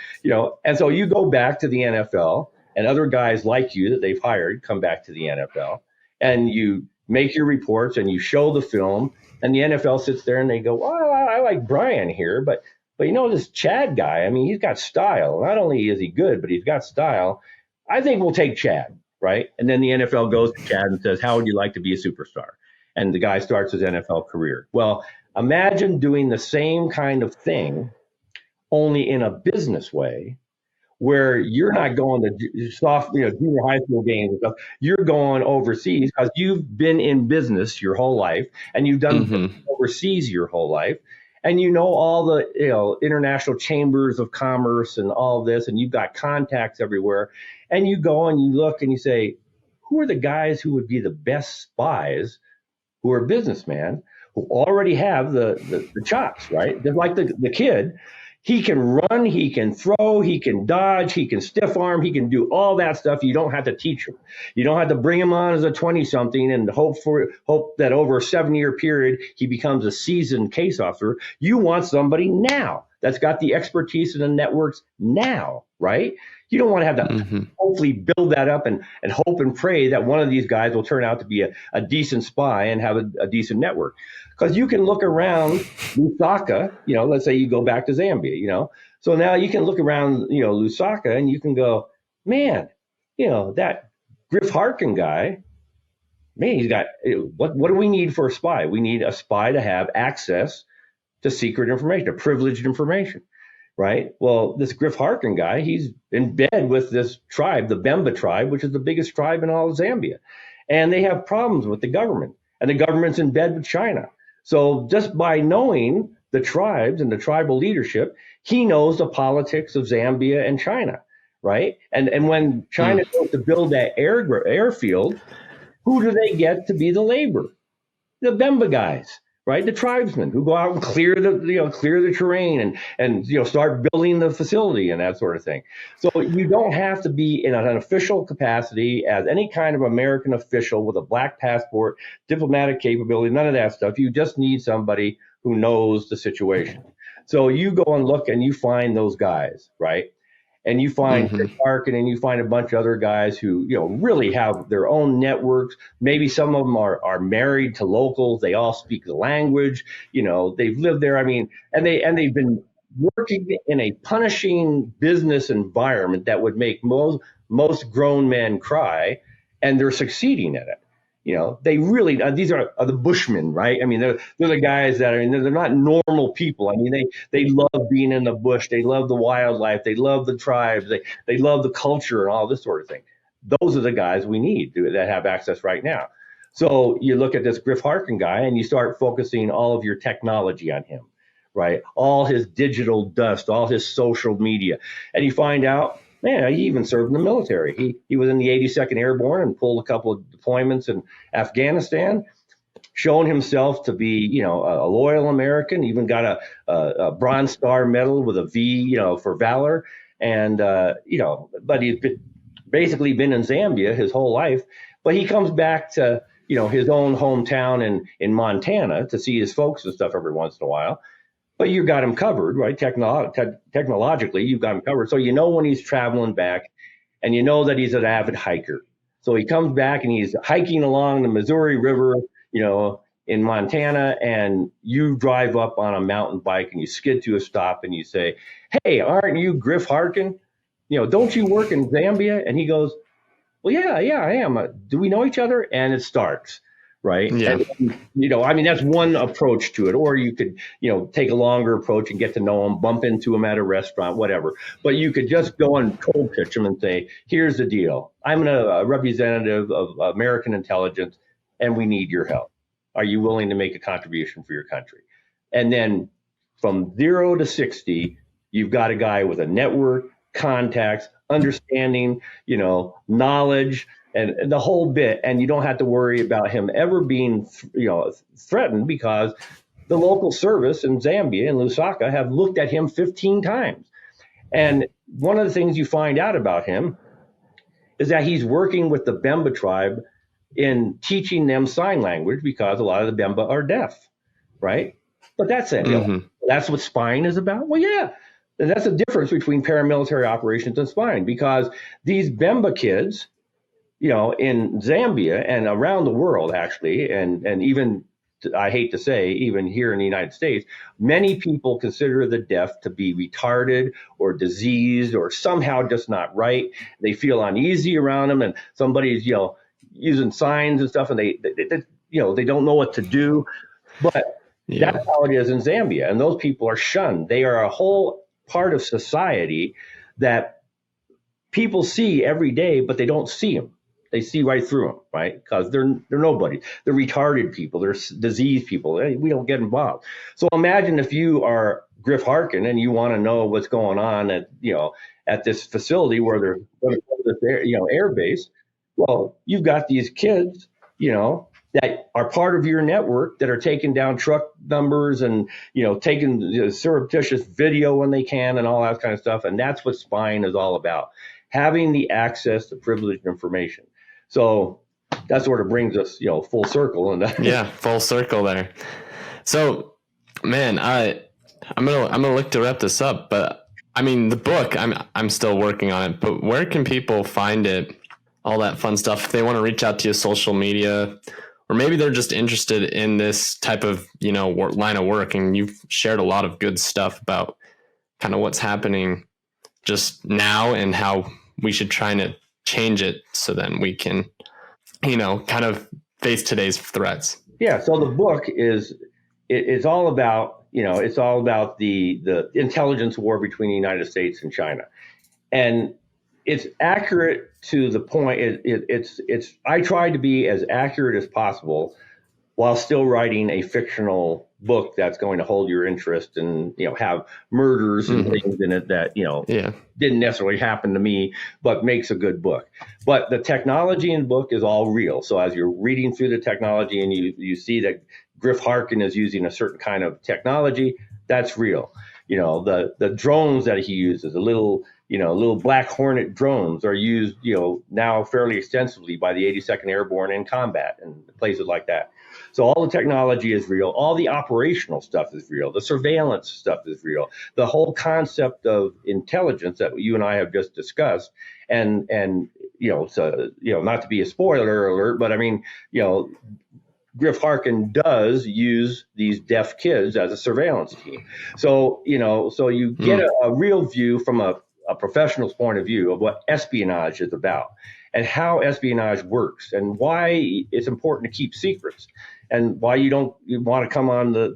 And so you go back to the NFL, and other guys like you that they've hired come back to the NFL, and you make your reports and you show the film, and the NFL sits there and they go, well, I like Brian here, but this Chad guy, I mean, he's got style. Not only is he good, but he's got style. I think we'll take Chad, right? And then the NFL goes to Chad and says, how would you like to be a superstar? And the guy starts his NFL career. Well, imagine doing the same kind of thing, only in a business way, where you're not going to junior high school games and stuff. You're going overseas because you've been in business your whole life, and you've done overseas your whole life. And all the international chambers of commerce and all this, and you've got contacts everywhere. And you go and you look and you say, who are the guys who would be the best spies, who are businessmen, who already have the chops, right? Just like the kid. He can run, he can throw, he can dodge, he can stiff arm, he can do all that stuff. You don't have to teach him. You don't have to bring him on as a 20-something and hope that over a 7-year period he becomes a seasoned case officer. You want somebody now that's got the expertise and the networks now. right? You don't want to have to hopefully build that up and hope and pray that one of these guys will turn out to be a decent spy and have a decent network. Because you can look around Lusaka, let's say you go back to Zambia, so now you can look around, Lusaka, and you can go, man, that Griff Harkin guy, man, he's got, what do we need for a spy? We need a spy to have access to secret information, to privileged information, right? Well, this Griff Harkin guy, he's in bed with this tribe, the Bemba tribe, which is the biggest tribe in all of Zambia. And they have problems with the government, and the government's in bed with China. So just by knowing the tribes and the tribal leadership, he knows the politics of Zambia and China, right? And when China goes to build that airfield, who do they get to be the labor? The Bemba guys, right? The tribesmen who go out and clear the terrain and start building the facility and that sort of thing. So you don't have to be in an official capacity as any kind of American official with a black passport, diplomatic capability, none of that stuff. You just need somebody who knows the situation. So you go and look and you find those guys, right? And you find Chris Harkin and you find a bunch of other guys who, really have their own networks. Maybe some of them are married to locals. They all speak the language. They've lived there. I mean, and they've been working in a punishing business environment that would make most grown men cry, and they're succeeding at it. They really, these are the Bushmen, right? I mean, they're the guys that they're not normal people. I mean, they love being in the bush. They love the wildlife. They love the tribes. They love the culture and all this sort of thing. Those are the guys we need that have access right now. So you look at this Griff Harkin guy and you start focusing all of your technology on him, right? All his digital dust, all his social media. And you find out, man, he even served in the military. He was in the 82nd Airborne and pulled a couple of deployments in Afghanistan, shown himself to be, a loyal American, even got a Bronze Star medal with a V, for valor. And, but he's basically been in Zambia his whole life. But he comes back to, his own hometown in Montana to see his folks and stuff every once in a while. But you got him covered, right? Technologically, you've got him covered. So when he's traveling back, and that he's an avid hiker. So he comes back and he's hiking along the Missouri River, in Montana, and you drive up on a mountain bike and you skid to a stop and you say, "Hey, aren't you Griff Harkin? Don't you work in Zambia?" And he goes, "Well, yeah, I am. Do we know each other?" And it starts. Right. Yeah. And, that's one approach to it. Or you could, take a longer approach and get to know them, bump into them at a restaurant, whatever. But you could just go and cold pitch them and say, here's the deal. I'm a representative of American intelligence, and we need your help. Are you willing to make a contribution for your country? And then from 0 to 60, you've got a guy with a network, contacts, understanding, knowledge, and the whole bit, and you don't have to worry about him ever being, threatened, because the local service in Zambia and Lusaka have looked at him 15 times. And one of the things you find out about him is that he's working with the Bemba tribe in teaching them sign language, because a lot of the Bemba are deaf, right? But that's it. That's what spying is about. Well, yeah. And that's the difference between paramilitary operations and spying, because these Bemba kids, in Zambia and around the world, actually, and even, I hate to say, even here in the United States, many people consider the deaf to be retarded or diseased or somehow just not right. They feel uneasy around them, and somebody's, using signs and stuff, and they don't know what to do. But that's how it is in Zambia, and those people are shunned. They are a whole part of society that people see every day, but they don't see them. They see right through them, right? Because they're nobody. They're retarded people. They're diseased people. We don't get involved. So imagine if you are Griff Harkin and you want to know what's going on at this facility where they're going to put this air base. Well, you've got these kids, that are part of your network that are taking down truck numbers and taking surreptitious video when they can and all that kind of stuff. And that's what spying is all about: having the access to privileged information. So that sort of brings us, full circle. And full circle there. So, man, I'm gonna look to wrap this up, but I mean, the book, I'm still working on it, but where can people find it? All that fun stuff. If they want to reach out to you, social media, or maybe they're just interested in this type of, line of work. And you've shared a lot of good stuff about kind of what's happening just now and how we should try to change it so then we can, kind of face today's threats. Yeah. So the book it's all about, it's all about the intelligence war between the United States and China. And it's accurate to the point. I tried to be as accurate as possible while still writing a fictional book that's going to hold your interest and, have murders and things in it that, didn't necessarily happen to me, but makes a good book. But the technology in the book is all real. So as you're reading through the technology and you see that Griff Harkin is using a certain kind of technology, that's real. The drones that he uses, the little Black Hornet drones are used, now fairly extensively by the 82nd Airborne in combat and places like that. So all the technology is real. All the operational stuff is real. The surveillance stuff is real. The whole concept of intelligence that you and I have just discussed, and so not to be a spoiler alert, but I mean, Griff Harkin does use these deaf kids as a surveillance team. So you get a real view from a professional's point of view of what espionage is about and how espionage works and why it's important to keep secrets and why you want to come on the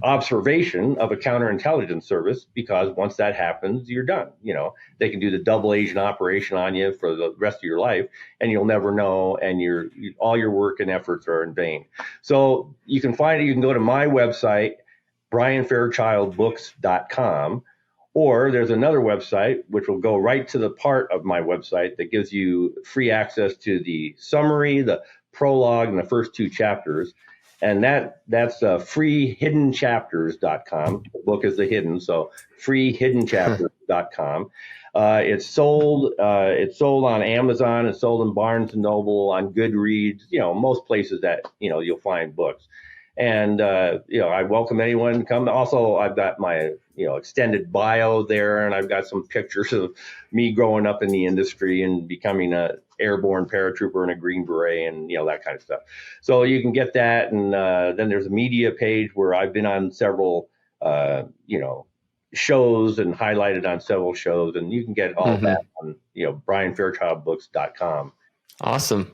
observation of a counterintelligence service, because once that happens, you're done. They can do the double agent operation on you for the rest of your life and you'll never know. And all your work and efforts are in vain. So you can go to my website, brianfairchildbooks.com, or there's another website which will go right to the part of my website that gives you free access to the summary, the prologue, and the first 2 chapters. And that's freehiddenchapters.com. The book is the hidden, so freehiddenchapters.com. It's sold on Amazon. It's sold in Barnes and Noble, on Goodreads, most places that, you'll find books. And, I welcome anyone to come. Also, I've got my, extended bio there, and I've got some pictures of me growing up in the industry and becoming a airborne paratrooper and a Green Beret and, that kind of stuff. So you can get that. And then there's a media page where I've been on several, shows and highlighted on several shows. And you can get all that on, brianfairchildbooks.com. Awesome.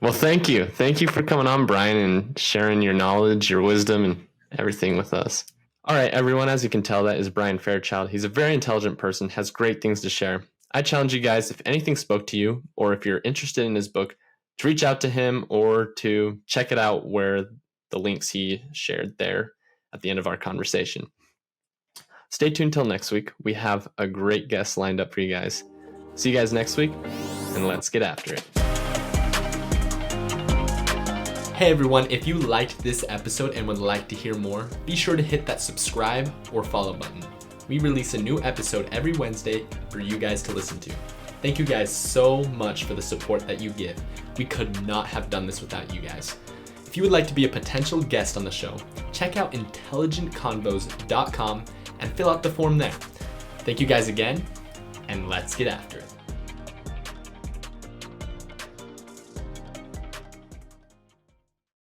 Well, thank you. Thank you for coming on, Brian, and sharing your knowledge, your wisdom, and everything with us. All right, everyone, as you can tell, that is Brian Fairchild. He's a very intelligent person, has great things to share. I challenge you guys, if anything spoke to you, or if you're interested in his book, to reach out to him or to check it out where the links he shared there at the end of our conversation. Stay tuned till next week. We have a great guest lined up for you guys. See you guys next week, and let's get after it. Hey everyone, if you liked this episode and would like to hear more, be sure to hit that subscribe or follow button. We release a new episode every Wednesday for you guys to listen to. Thank you guys so much for the support that you give. We could not have done this without you guys. If you would like to be a potential guest on the show, check out intelligentconvos.com and fill out the form there. Thank you guys again, and let's get after it.